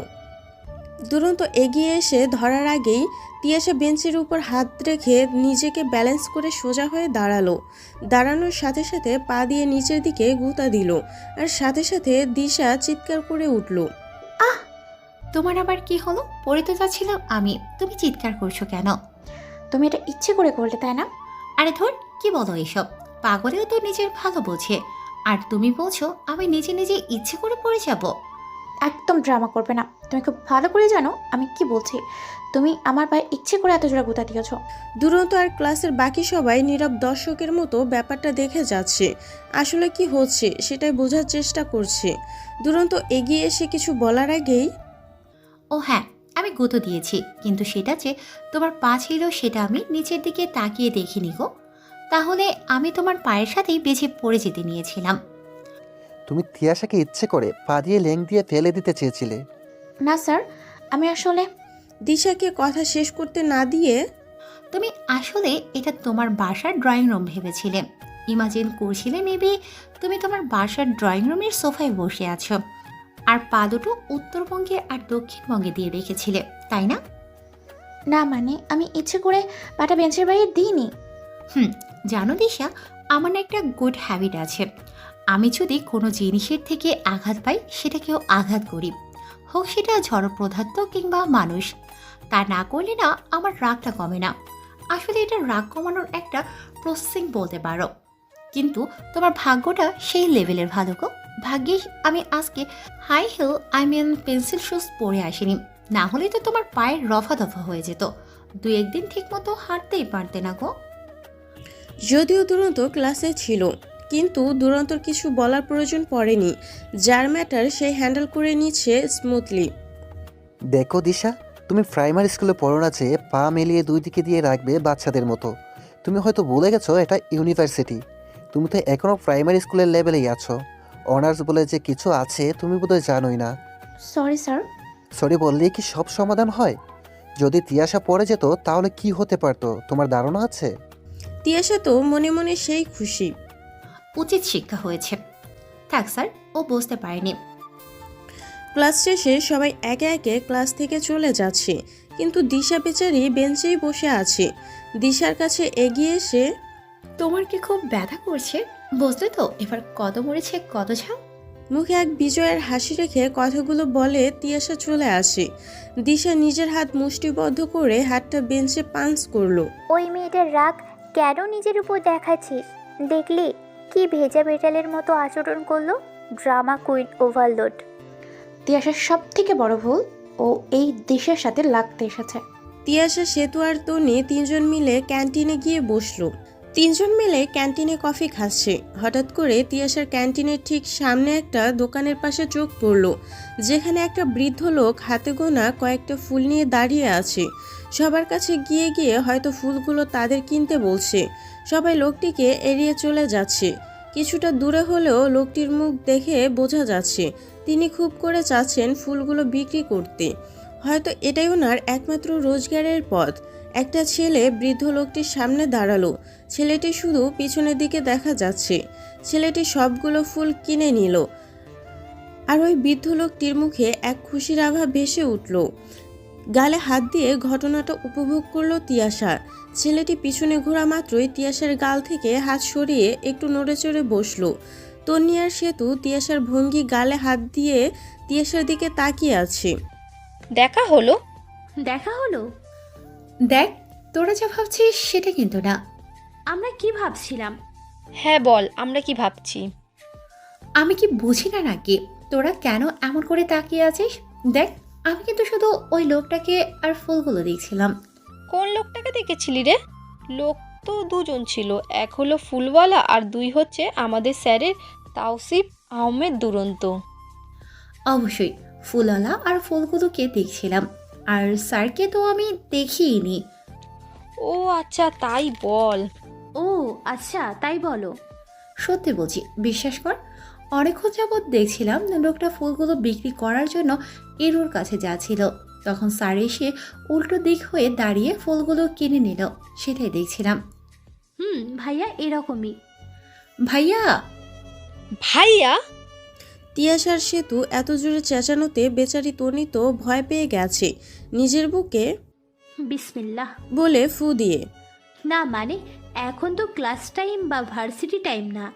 দুরন্ত এগিয়ে এসে ধরার আগেই তিয়াশা বেঞ্চের উপর হাত রেখে নিজেকে ব্যালেন্স করে সোজা হয়ে দাঁড়ালো। দাঁড়ানোর সাথে সাথে পা দিয়ে নিচের দিকে গুঁতা দিল, আর সাথে সাথে দিশা চিৎকার করে উঠল। তোমার আবার কি হলো? পড়ে তো যাচ্ছিলাম আমি, তুমি চিৎকার করছো কেন? তুমি এটা ইচ্ছে করে করলে তাই না? আরে ধর, কি বলো এসব? পাগলেও তো নিজের ভালো বোঝে, আর তুমি বলছো আমি নিজে নিজে ইচ্ছে করে পড়ে যাব? একদম ড্রামা করবে না। তুমি খুব ভালো করে জানো আমি কি বলছি। তুমি আমার পায়ে ইচ্ছে করে এত জোড়া গুঁতা দিয়েছো। দুরন্ত আর ক্লাসের বাকি সবাই নীরব দর্শকের মতো ব্যাপারটা দেখে যাচ্ছে। আসলে কি হচ্ছে সেটাই বোঝার চেষ্টা করছে। দুরন্ত এগিয়ে এসে কিছু বলার আগেই, ও হ্যাঁ, আমি গুঁতো দিয়েছি, কিন্তু সেটা যে তোমার পা ছিল সেটা আমি নিচের দিকে তাকিয়ে দেখিনি গো। তাহলে আমি তোমার পায়ের সাথেই বেঁচে পড়ে যেতে নিয়েছিলাম। তুমি তিয়াশাকে ইচ্ছে করে পা দিয়ে লেং দিয়ে ফেলে দিতে চেয়েছিলে। না স্যার, আমি আসলে দিশাকে কথা শেষ করতে না দিয়ে, তুমি আসলে এটা তোমার বাসার ড্রয়িং রুম ভেবেছিলে। ইমাজিন করছিলে মেবি তুমি তোমার বাসার ড্রয়িং রুমের সোফায় বসে আছো, আর পা দুটো উত্তরবঙ্গে আর দক্ষিণবঙ্গে দিয়ে রেখেছিলে, তাই না? না, মানে আমি ইচ্ছে করে পাটা বেঞ্চের বাইরে দিইনি। জানো দিশা, আমার না একটা গুড হ্যাবিট আছে। আমি যদি কোনো জিনিসের থেকে আঘাত পাই সেটাকেও আঘাত করি, হোক সেটা জড় পদার্থ কিংবা মানুষ। তা না করলে না আমার রাগটা কমে না। আসলে এটা রাগ কমানোর একটা প্রসেসিং বলতে পারো। কিন্তু তোমার ভাগ্যটা সেই লেভেলের ভালো গো। ভাগ্যিস আমি আজকে হাই হিল পেন্সিল শুজ পরে আসিনি, না হলে তো তোমার পায়ের রফা দফা হয়ে যেত। 2-1 দিন ঠিক মতো হাঁটতেই পারতে না গো। যদিও দুরন্ত ক্লাসে ছিল, কিন্তু দুরন্তর কিছু বলার প্রয়োজন পড়েনি। যার ম্যাটার সে হ্যান্ডেল করে নিচ্ছে স্মুথলি। দেখো দিশা, তুমি প্রাইমারি স্কুলে পড়ো না যে পা মেলিয়ে দুই দিকে দিয়ে রাখবে বাচ্চাদের মতো। তুমি হয়তো ভুলে গেছো এটা ইউনিভার্সিটি। তুমি তো এখনও প্রাইমারি স্কুলের লেভেলেই আছো। অনার্স বলে যে কিছু আছে তুমি বোধহয় জানোই না। Sorry sir. সরি বললেই কি সব সমাধান হয়? যদি তিয়াশা পড়ে যেত তাহলে কি হতে পারতো তোমার ধারণা আছে? তিয়াশা তো মনে মনে সেই খুশি। উচিত শিক্ষা হয়েছে। থাক স্যার, ও বুঝতে পারেনি। ক্লাস শেষে সবাই একে একে ক্লাস থেকে চলে যাচ্ছে, কিন্তু দিশা বেচারি বেঞ্চেই বসে আছে। দিশার কাছে এগিয়ে এসে, তোমার কি খুব ব্যথা করছে? বুঝলে তো এবার কত মরেছে কত ঝাল। মুখে এক বিজয়ের হাসি রেখে কথাগুলো বলে তিয়াশা চলে আসে। দিশা নিজের হাত মুষ্টিবদ্ধ করে হাতটা বেঞ্চে পাঞ্চ করলো। ওই মেয়েটার রাগ কেন নিজের উপর দেখাচ্ছিস? দেখলি কি ভেজা বেটালের মতো আচরণ করলো? Drama queen overload. তিয়াশার সব থেকে বড় ভুল, ও এই দেশের সাথে লাগতে এসেছে। তিয়াশা, সেতু আর তনি তিনজন মিলে ক্যান্টিনে গিয়ে বসলো। তিনজন মিলে ক্যান্টিনে কফি খাচ্ছে। হঠাৎ করে তিয়াশার ক্যান্টিনের ঠিক সামনে একটা দোকানের পাশে চোখ পড়ল, যেখানে একটা বৃদ্ধ লোক হাতে গোনা কয়েকটা ফুল নিয়ে দাঁড়িয়ে আছে। সবার কাছে গিয়ে গিয়ে হয়তো ফুলগুলো তাদের কিনতে বলছে। সবাই লোকটিকে এড়িয়ে চলে যাচ্ছে। কিছুটা দূরে হলেও লোকটির মুখ দেখে বোঝা যাচ্ছে তিনি খুব করে চাচ্ছেন ফুলগুলো বিক্রি করতে। হয়তো এটাই ওনার একমাত্র রোজগারের পথ। একটা ছেলে বৃদ্ধ লোকটির সামনে দাঁড়ালো। ছেলেটি শুধু পিছনের দিকে দেখা যাচ্ছে। ছেলেটি সবগুলো ফুল কিনে নিল, আর ওই বৃদ্ধ লোকটির মুখে এক খুশির আভা ভেসে উঠল। গালে হাত দিয়ে ঘটনাটা উপভোগ করলো তিয়াশা। ছেলেটি পিছনে ঘোরা মাত্রই তিয়াশার গাল থেকে হাত সরিয়ে একটু নড়ে চড়ে বসলো। তন্নি আর সেতু তিয়াশার ভঙ্গি গালে হাত দিয়ে তিয়াশার দিকে তাকিয়ে আছে। দেখা হলো? দেখা হলো? দেখ, তোরা যা ভাবছিস সেটা কিন্তু না। আমরা কি ভাবছিলাম? হ্যাঁ বল, আমরা কি ভাবছি? আমি কি বুঝি না নাকি তোরা কেন এমন করে তাকিয়ে আছিস? দেখ, আমি কিন্তু শুধু ওই লোকটাকে আর ফুলগুলো দেখছিলাম। কোন লোকটাকে দেখেছিলি রে? লোক তো দুজন ছিল, এক হলো ফুলওয়ালা আর দুই হচ্ছে আমাদের স্যারের তাওসিফ আহমেদ দুরন্ত। অবশ্যই ফুলওয়ালা আর ফুলগুলোকে দেখছিলাম, আর স্যারকে তো আমি দেখিনি। ও আচ্ছা, তাই বল। ও আচ্ছা, তাই বলো। সত্যি বলছি, বিশ্বাস কর। অনেকক্ষণ যাবৎ দেখছিলাম লোকটা ফুলগুলো বিক্রি করার জন্য এরোর কাছে যাচ্ছিল। তখন স্যার এসে উল্টো দিক হয়ে দাঁড়িয়ে ফুলগুলো কিনে নিল, সেটাই দেখছিলাম। ভাইয়া এরকমই। ভাইয়া? ভাইয়া? তিয়াশার সেতু এত জোরে চেঁচানোতে বেচারি তনি তো ভয় পেয়ে গেছে নিজের বুকে বিসমিল্লাহ বলে ফু দিয়ে। না মানে এখন তো ক্লাস টাইম বা ভার্সিটি টাইম না,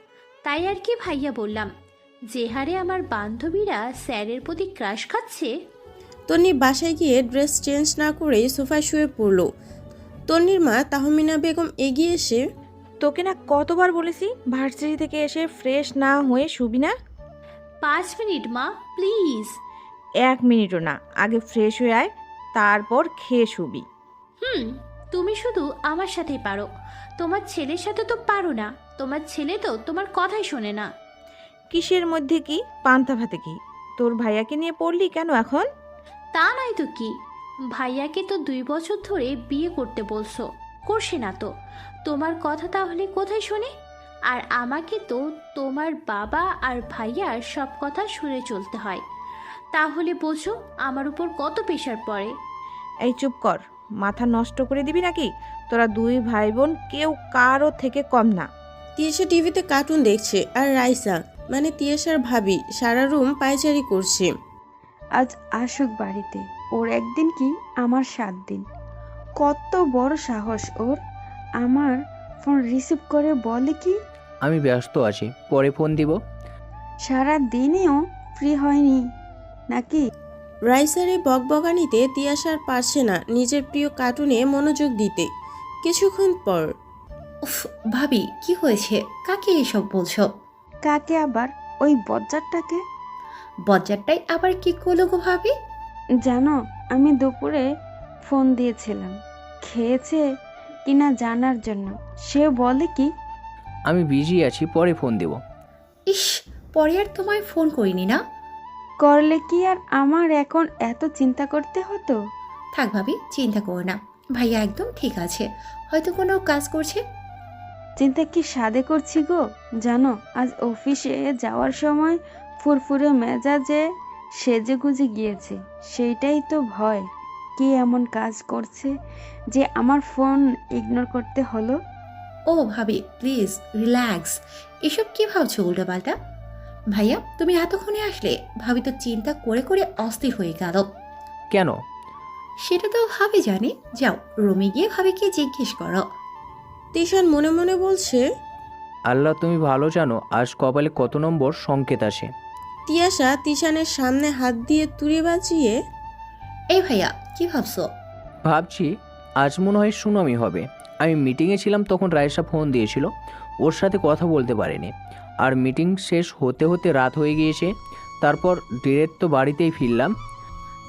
তাই আর কি ভাইয়া বললাম। যে হারে আমার বান্ধবীরা স্যারের প্রতি ক্রাশ খাচ্ছে। তন্নি বাসায় গিয়ে ড্রেস চেঞ্জ না করেই সোফায় শুয়ে পড়ল। তন্নির মা তাহমিনা বেগম এগিয়ে এসে, তোকে না কতবার বলেছি ভার্সিটি থেকে এসে ফ্রেশ না হয়ে শুবি না। 5 মিনিট মা প্লিজ। 1 মিনিটও না, আগে ফ্রেশ হয়ে আয়, তারপর খেয়ে শুবি। তুমি শুধু আমার সাথেই পারো, তোমার ছেলের সাথে তো পারো না। তোমার ছেলে তো তোমার কথাই শোনে না। কিসের মধ্যে কি, পান্তা ভাতে কি? তোর ভাইয়াকে নিয়ে পড়লি কেন এখন? তা নয় তো কি, ভাইয়াকে তো 2 বছর ধরে বিয়ে করতে বলছো, করছে না তো। তোমার কথা তাহলে কোথায় শোনে? আর আমাকে তো তোমার বাবা আর ভাইয়ার সব কথা শুনে চলতে হয়। তাহলে বোঝো আমার উপর কত প্রেশার পড়ে। এই চুপ কর, মাথা নষ্ট করে দিবি নাকি? তোরা 2 ভাই বোন কেউ কারো থেকে কম না। তিয়াশা টিভিতে কার্টুন দেখছে আর রাইসা মানে তিয়াশার ভাবি সারা রুম পায়চারি করছে। আজ আসুক বাড়িতে, ওর একদিন কি আমার 7 দিন। কত বড় সাহস ওর! আমার ফোন রিসিভ করে বলে কি আমি ব্যস্ত আছি, পরে ফোন দিব। সারা দিনেও ফ্রি হয়নি নাকি? রাইসার এই বকবকানিতে তিয়াশার পারছে না নিজের প্রিয় কার্টুনে মনোযোগ দিতে। কিছুক্ষণ পর, উফ ভাবি কি হয়েছে, কাকে এসব বলছো? কাকে আবার? ওই বজ্জারটাকে। বজ্জারটাই আবার কি করলো গো ভাবি? জানো, আমি দুপুরে ফোন দিয়েছিলাম খেয়েছে কিনা জানার জন্য। সে বলে কি আমি বিজি আছি, পরে ফোন দেব। ইস, পরে আর তোমায় ফোন করিনি না। করলে কি আর আমার এখন এত চিন্তা করতে হতো? থাক ভাবি, চিন্তা করো না, ভাইয়া একদম ঠিক আছে, হয়তো কোনো কাজ করছে। চিন্তা কি সাদে করছি গো? জানো, আজ অফিসে যাওয়ার সময় ফুরফুরে মেজাজে সেজে গুজে গিয়েছে। সেইটাই তো ভয়, কি এমন কাজ করছে যে আমার ফোন ইগনোর করতে হলো। ও ভাবি প্লিজ রিল্যাক্স, এসব কি ভাবছো উল্টোপাল্টা? ভাইয়া তুমি এতক্ষণে আসলে, ভাবি তো চিন্তা করে করে অস্থির হয়ে গেল। কেন? সেটা তো ভাবি জানে, যাও রুমে গিয়ে ভাবিকে জিজ্ঞেস করো। তিশান মনে মনে বলছে, আল্লাহ তুমি ভালো জানো আজ কপালে কত নম্বর সংকেত আসে। তিয়াশা তিশানের সামনে হাত দিয়ে তুড়ি বাজিয়ে, এই ভাইয়া কি ভাবছো? ভাবছি আজ মনে হয় সুনামি হবে। আমি মিটিংয়ে ছিলাম তখন রায়েশা ফোন দিয়েছিল, ওর সাথে কথা বলতে পারিনি। আর মিটিং শেষ হতে হতে রাত হয়ে গিয়েছে, তারপর ডিরেক্ট তো বাড়িতেই ফিরলাম।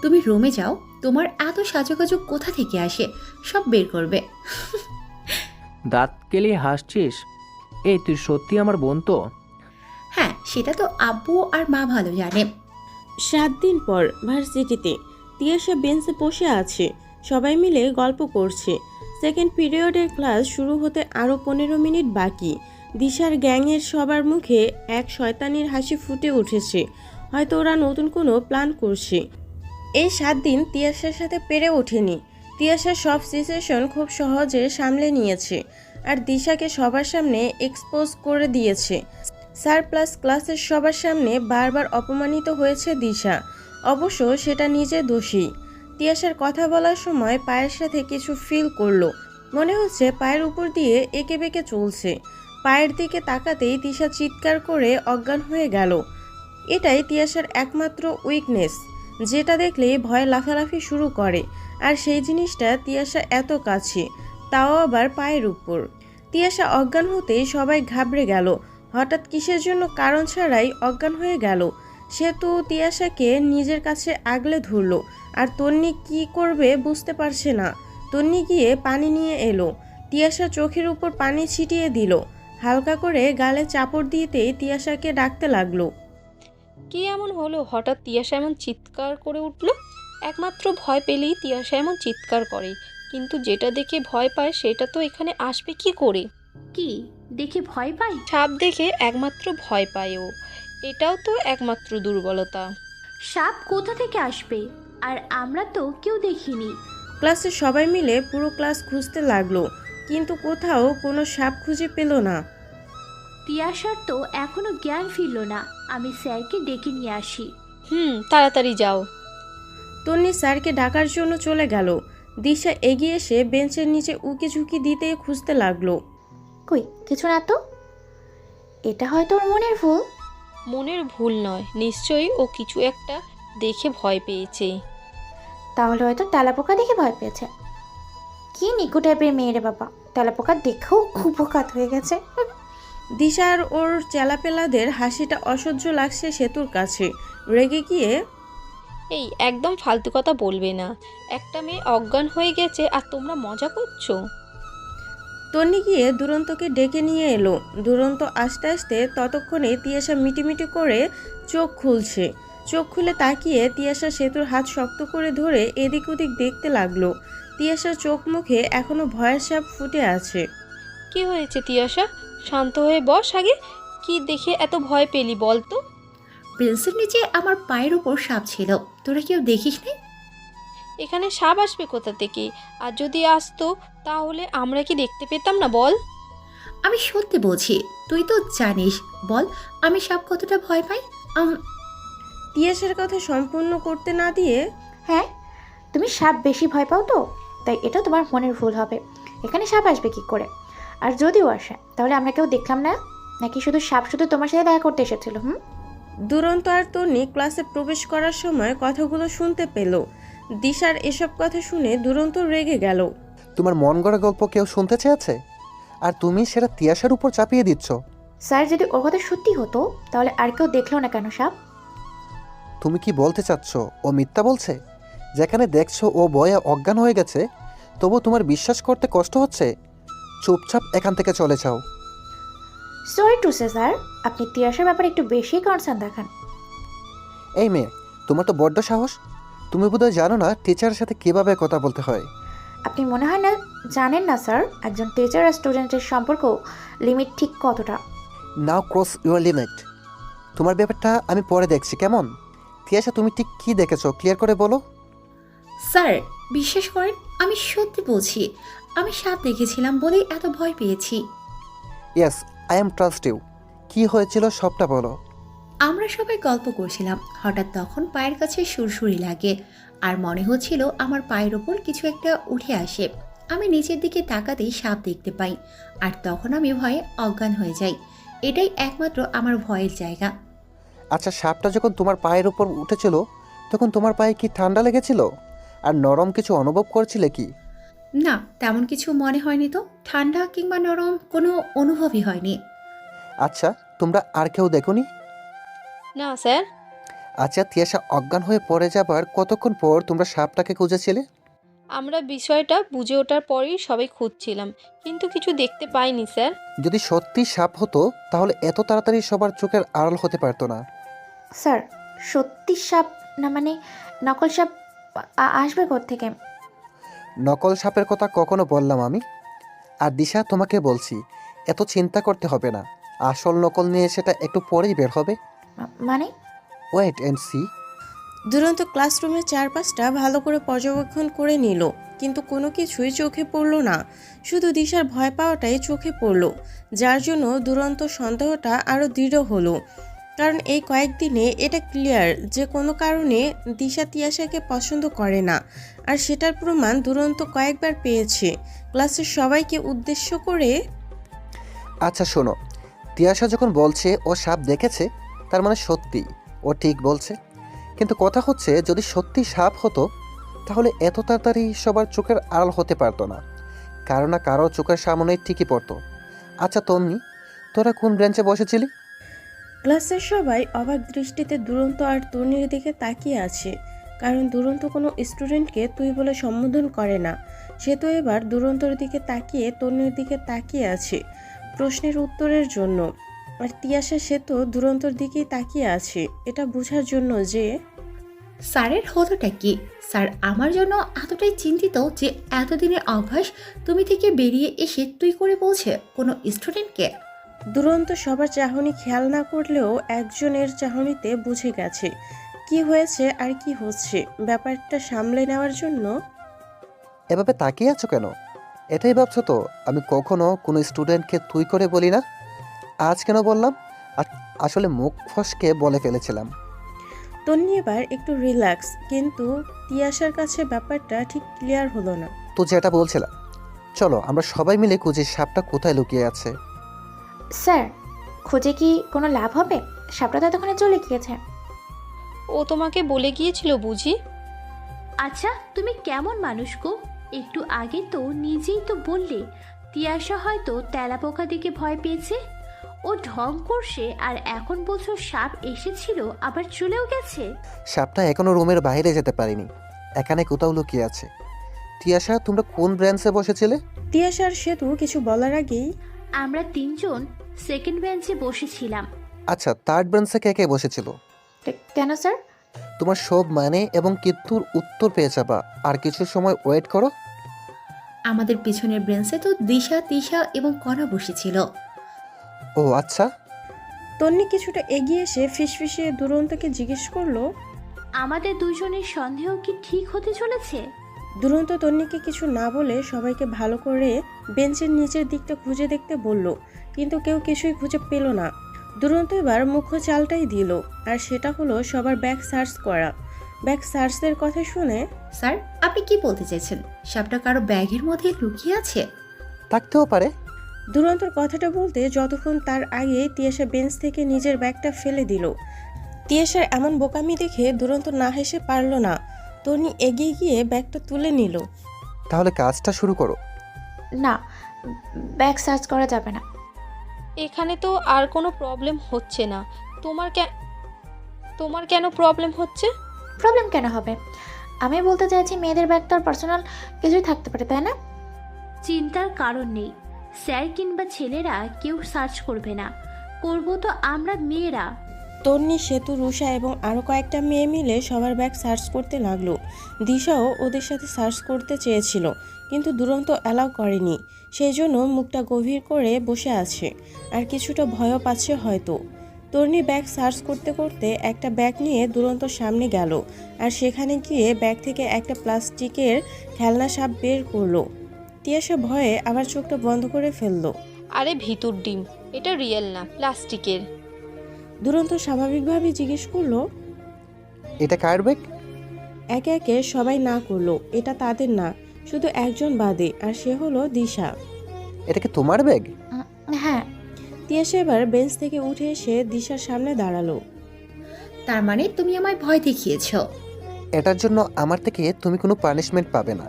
তুমি রুমে যাও, তোমার এত সাজুগুজু কোথা থেকে আসে, সব বের করবে। দাঁত কেলিয়ে হাসছিস? এই তুই সত্যি আমার বোন তো? হ্যাঁ, সেটা তো আব্বু আর মা ভালো জানে। 7 দিন পর ভার্সিটিতে তিয়াশা বেঞ্চে বসে আছে, সবাই মিলে গল্প করছে। সেকেন্ড পিরিয়ডের ক্লাস শুরু হতে আরও 15 মিনিট বাকি। দিশার গ্যাংয়ের সবার মুখে এক শয়তানির হাসি ফুটে উঠেছে, হয়তো ওরা নতুন কোনো প্ল্যান করছে। এই 7 দিন তিয়াশার সাথে পেরে ওঠেনি। তিয়াশা সব সিচুয়েশন খুব সহজে সামলে নিয়েছে আর দিশাকে সবার সামনে এক্সপোজ করে দিয়েছে। স্যার প্লাস ক্লাসের সবার সামনে বারবার অপমানিত হয়েছে দিশা, অবশ্য সেটা নিজে দোষী। তিয়াশার কথা বলার সময় পায়ের সাথে কিছু ফিল করলো, মনে হচ্ছে পায়ের উপর দিয়ে এঁকে বেঁকে চলছে। পায়ের দিকে তাকাতেই তিশা চিৎকার করে অজ্ঞান হয়ে গেল। এটাই তিয়াশার একমাত্র উইকনেস, যেটা দেখলেই ভয় লাফালাফি শুরু করে। আর সেই জিনিসটা তিয়াশা এত কাছে, তাও আবার পায়ের উপর। তিয়াশা অজ্ঞান হতেই সবাই ঘাবড়ে গেল। হঠাৎ কিসের জন্য কারণ ছাড়াই অজ্ঞান হয়ে গেল। সে তো তিয়াশাকে নিজের কাছে আগলে ধরল, আর তন্নি কি করবে বুঝতে পারছে না। তন্নি গিয়ে পানি নিয়ে এলো, তিয়াশা চোখের উপর পানি ছিটিয়ে দিল, হালকা করে গালে চাপড় দিতেই তিয়াশাকে ডাকতে লাগলো। কি এমন হলো হঠাৎ তিয়াশা এমন চিৎকার করে উঠল? একমাত্র ভয় পেলেই তিয়াশা এমন চিৎকার করে, কিন্তু যেটা দেখে ভয় পায় সেটা তো এখানে আসবে কি করে? কি দেখে ভয় পাই? সাপ দেখে একমাত্র ভয় পায় ও, এটাও তো একমাত্র দুর্বলতা। সাপ কোথা থেকে আসবে? আর আমরা তো কেউ দেখিনি। ক্লাসে সবাই মিলে পুরো ক্লাস খুঁজতে লাগলো, কিন্তু কোথাও কোনো সাপ খুঁজে পেল না। তিয়াশার তো এখনো জ্ঞান ফিরল না, আমি স্যারকে ডেকে নিয়ে আসি। তাড়াতাড়ি যাও। তন্নি স্যারকে ডাকার জন্য চলে গেল। দিশা এগিয়ে এসে বেঞ্চের নিচে উকি ঝুঁকি দিতে খুঁজতে লাগলো। কই কিছু না তো, এটা হয়তো ওর মনের ভুল। মনের ভুল নয়, নিশ্চয়ই ও কিছু একটা দেখে ভয় পেয়েছে। তাহলে হয়তো তেলাপোকা দেখে ভয় পেয়েছে। কি নিকু টাইপের মেয়ে রে বাবা, তেলাপোকা দেখেও খুব বোকাত হয়ে গেছে। দিশার ওর চেলাপেলাদের হাসিটা অসহ্য লাগছে সেতুর কাছে। রেগে গিয়ে, এই একদম ফালতু কথা বলবে না। একটা মেয়ে অজ্ঞান হয়ে গেছে আর তোমরা মজা করছো। তন্নি গিয়ে দুরন্তকে ডেকে নিয়ে এলো। দুরন্ত আস্তে আস্তে ততক্ষণে তিয়াশা মিটিমিটি করে চোখ খুলছে। চোখ খুলে তাকিয়ে তিয়াশা সেতুর হাত শক্ত করে ধরে এদিক ওদিক দেখতে লাগলো। তিয়াশার চোখ মুখে এখনো ভয়ের ছাপ ফুটে আছে। কি হয়েছে তিয়াশা? শান্ত হয়ে বস আগে। কি দেখে এত ভয় পেলি বল তো? প্রিন্সের নিচে আমার পায়ের উপর সাপ ছিল, তোরা কেউ দেখিস নি? এখানে সাপ আসবে কোথা থেকে? আর যদি আসতো তাহলে আমরা কি দেখতে পেতাম না বল? আমি সত্যি বলছি, তুই তো জানিস। বল আমি সাপ কতটা ভয় পাই। তিয়াশার কথা সম্পূর্ণ করতে না দিয়ে, হ্যাঁ তুমি সাপ বেশি ভয় পাও তো, তাই এটা তোমার মনের ভুল হবে। এখানে সাপ আসবে কি করে? আর যদিও আসে তাহলে আমরা কেউ দেখলাম না, নাকি শুধু সাপ শুধু তোমার সাথে দেখা করতে এসেছিল? দুরন্ত আর তন্নি ক্লাসে প্রবেশ করার সময় কথাগুলো শুনতে পেল। দিশার এসব কথা শুনে দুরন্ত রেগে গেল। তোমার মন গড়া গল্প কেউ শুনতে চেয়েছে, আর তুমি সেটা তিয়াশার উপর চাপিয়ে দিচ্ছ। স্যার যদি ওর কথা সত্যি হতো তাহলে আর কেউ দেখলো না কেন সাপ? তুমি কি বলতে চাচ্ছ ও মিথ্যা বলছে? যেখানে দেখছো ও ভয়ে অজ্ঞান হয়ে গেছে, তবু তোমার বিশ্বাস করতে কষ্ট হচ্ছে। চুপচাপ এখান থেকে চলে যাও। সরি টু সে স্যার, আপনি তিয়াশার ব্যাপারে একটু বেশি কনসার্ন দেখান। এই মেয়ে, তোমার তো বড্ড সাহস। তুমি বোধহয় জানো না টিচারের সাথে কিভাবে কথা বলতে হয়। আপনি মনে হয় না জানেন না স্যার, একজন টিচার আর স্টুডেন্টের সম্পর্ক লিমিট ঠিক কতটা। নাও ক্রস ইউর লিমিট। তোমার ব্যাপারটা আমি পরে দেখছি, কেমন? তিয়াশা, তুমি ঠিক কী দেখেছো ক্লিয়ার করে বলো। স্যার বিশ্বাস করেন, আমি সত্যি বলছি, আমি সাপ দেখেছিলাম বলেই এত ভয় পেয়েছি। Yes, I am trust you. কী হয়েছিল সবটা বলো। আমরা সবাই গল্প করছিলাম, হঠাৎ তখন পায়ের কাছে সুরসুরি লাগে আর মনে হচ্ছিল আমার পায়ের ওপর কিছু একটা উঠে আসে। আমি নিচের দিকে তাকাতেই সাপ দেখতে পাই, আর তখন আমি ভয়ে অজ্ঞান হয়ে যাই। এটাই একমাত্র আমার ভয়ের জায়গা। আচ্ছা, সাপটা যখন তোমার পায়ের উপর উঠেছিল তখন তোমার পায়ে কি ঠান্ডা লেগেছিল আর নরম কিছু অনুভব করছিলে কি? না, তেমন কিছু মনে হয়নি তো, ঠান্ডা কিংবা নরম কোনো অনুভবই হয়নি। আচ্ছা, তোমরা আর কেউ দেখোনি? না স্যার। আচ্ছা, তিয়াশা অজ্ঞান হয়ে পড়ে যাবার কতক্ষণ পর তোমরা সাপটাকে খুঁজেছিলে? আমরা বিষয়টা বুঝে ওঠার পরেই সবাই খুঁজছিলাম, কিন্তু কিছু দেখতে পাইনি স্যার। যদি সত্যি সাপ হতো তাহলে এত তাড়াতাড়ি সবার চোখের আড়াল হতে পারতো না। স্যার সত্যি সাপ না মানে নকল সাপ আসবে কোত্থেকে? নকল সাপের কথা কখনো বললাম আমি? আর দিশা, তোমাকে বলছি, এত চিন্তা করতে হবে না। আসল নকল নিয়ে সেটা একটু পরেই বের হবে। মানে? Wait and see. দুরন্ত ক্লাসরুমের চারপাশটা ভালো করে পর্যবেক্ষণ করে নিল, কিন্তু কোনো কিছুই চোখে পড়ল না। শুধু দিশার ভয় পাওয়াটাই চোখে পড়ল, যার জন্য দুরন্ত সন্দেহটা আরও দৃঢ় হলো। কারণ এই কয়েকদিনে এটা ক্লিয়ার যে কোনো কারণে দিশা তিয়াশাকে পছন্দ করে না, আর সেটার প্রমাণ দুরন্ত কয়েকবার পেয়েছে ক্লাসের সবাইকে উদ্দেশ্য করে। আচ্ছা শোনো, তিয়াশা যখন বলছে ও সাপ দেখেছে, তার মানে সত্যি ও ঠিক বলছে। কিন্তু কথা হচ্ছে, যদি সত্যি সাপ হতো তাহলে এত তাড়াতাড়ি সবার চোখের আড়াল হতে পারতো না, কারো না কারো চোখের সামনে ঠিকই পড়তো। আচ্ছা তন্নি, তোরা কোন বেঞ্চে বসেছিলি? ক্লাসের সবাই অবাক দৃষ্টিতে দুরন্ত আর তন্নির দিকে তাকিয়ে আছে, কারণ দুরন্ত কোনো স্টুডেন্টকে তুই বলে সম্বোধন করে না। সে তো এবার দুরন্তর দিকে তাকিয়ে তন্নির দিকে তাকিয়ে আছে প্রশ্নের উত্তরের জন্য, আর তিয়াশা সে তো দুরন্তর দিকেই তাকিয়ে আছে এটা বোঝার জন্য যে স্যারের হতোটা কি। স্যার আমার জন্য এতটাই চিন্তিত যে এতদিনের অভ্যাস তুমি থেকে বেরিয়ে এসে তুই করে বলছে কোনো স্টুডেন্টকে। দুরন্ত সবার চাহনি খেয়াল না করলেও একজনের চাহনিতে বুঝে গেছে কি হয়েছে আর কি হচ্ছে। ব্যাপারটা সামলে নেওয়ার জন্য এভাবে তাকিয়ে আছো কেন? এটাই ভাবছো তো আমি কখনো কোনো স্টুডেন্টকে তুই করে বলি না? আজ কেন বললাম? আসলে মুখ ফসকে বলে ফেলেছিলাম। তন্নি এবার একটু রিল্যাক্স, কিন্তু তিয়াশার কাছে ব্যাপারটা ঠিক ক্লিয়ার হলো না। তো যেটা বলছিলাম, চলো আমরা সবাই মিলে খুঁজি সাপটা কোথায় লুকিয়ে আছে। স্যার, খুঁজে কি কোনো লাভ হবে? সাপটা তো এতক্ষণে চলে গিয়েছে। ও তোমাকে বলে গিয়েছিল বুঝি? আচ্ছা, তুমি কেমন মানুষ গো? একটু আগে তো নিজেই তো বললে তিয়াশা হয়তো তেলাপোকা দেখে ভয় পেয়েছে, ও ঢং করছে, আর এখন বলছো সাপ এসেছিল আবার চলেও গেছে। সাপটা এখনো রুমের বাইরে যেতে পারিনি, এখানে কোথাও লুকিয়ে আছে। তিয়াশা, তোমরা কোন ব্রাঞ্চে বসেছিলে? তিয়াশার সেতু কিছু বলার আগেই আমরা তিনজন সেকেন্ড বেঞ্চে বসেছিলাম। আচ্ছা, থার্ড ব্রাঞ্চে কে কে বসেছিল? কেন স্যার? তোমার সব মানে এবং কিত্তুর উত্তর পেয়ে যাবা। আর কিছু সময় ওয়েট করো। আমাদের পিছনের ব্রেঞ্চে তো দিশা, তিশা এবং কণা বসেছিল। ও আচ্ছা। তন্নি কিছুটা এগিয়ে এসে ফিসফিসিয়ে দুরন্তকে জিজ্ঞেস করলো, আমাদের দুজনের সন্দেহ কি ঠিক হতে চলেছে? দুরন্ত তন্নিকে কিছু না বলে সবাইকে ভালো করে বেঞ্চের নিচের দিকটা খুঁজে দেখতে বলল, কিন্তু কেউ কিছুই খুঁজে পেল না। দুরন্ত এবার মুখ্য চালটাই দিল, আর সেটা হলো সবার ব্যাগ সার্চ করা। ব্যাগ সার্চের কথা শুনে, স্যার, আপনি কি বলতে চাইছেন? সাপটা কারো ব্যাগের মধ্যে লুকিয়ে আছে? থাকতেও পারে। দুরন্তর কথাটা বলতে যতক্ষণ তার আগে তিয়াশা বেঞ্চ থেকে নিজের ব্যাগটা ফেলে দিল। তিয়াশার এমন বোকামি দেখে দুরন্ত না হেসে পারল না। তন্নি এগিয়ে গিয়ে ব্যাগটা তুলে নিল। তাহলে কাজটা শুরু করো। না, ব্যাগ সার্চ করা যাবে না। এখানে তো আর কোনো প্রবলেম হচ্ছে না। তোমার কেন প্রবলেম হচ্ছে? প্রবলেম কেন হবে? আমি বলতে চাইছি মেয়েদের ব্যাগ তো পার্সোনাল কিছুই থাকতে পারে, তাই না? চিন্তার কারণ নেই, স্যার কিংবা ছেলেরা কেউ সার্চ করবে না, করব তো আমরা মেয়েরা। তন্নি, সেতু, রুষা এবং আরও কয়েকটা মেয়ে মিলে সবার ব্যাগ সার্চ করতে লাগলো। দিশাও ওদের সাথে সার্চ করতে চেয়েছিল, কিন্তু দুরন্ত অ্যালাউ করেনি। সেই জন্য মুখটা গভীর করে বসে আছে, আর কিছুটা ভয়ও পাচ্ছে হয়তো। তন্নি ব্যাগ সার্চ করতে করতে একটা ব্যাগ নিয়ে দুরন্তর সামনে গেল, আর সেখানে গিয়ে ব্যাগ থেকে একটা প্লাস্টিকের খেলনা সাপ বের করলো। তিয়াশা ভয়ে আবার চোখটা বন্ধ করে ফেললো। আরে ভিতুর ডিম, এটা রিয়েল না, প্লাস্টিকের। দুরন্ত স্বাভাবিকভাবে জিজ্ঞেস করলো, এটা কার ব্যাগ? একে একে সবাই না করলো। এটা তাদের না, শুধু একজন বাদে, আর সে হলো দিশা। এটা কি তোমার ব্যাগ? হ্যাঁ। তিয়াশা এবার বেঞ্চ থেকে উঠে এসে দিশার সামনে দাঁড়ালো। তার মানে তুমি আমায় ভয় দেখিয়েছো? এটার জন্য আমার থেকে তুমি কোনো পানিশমেন্ট পাবে না,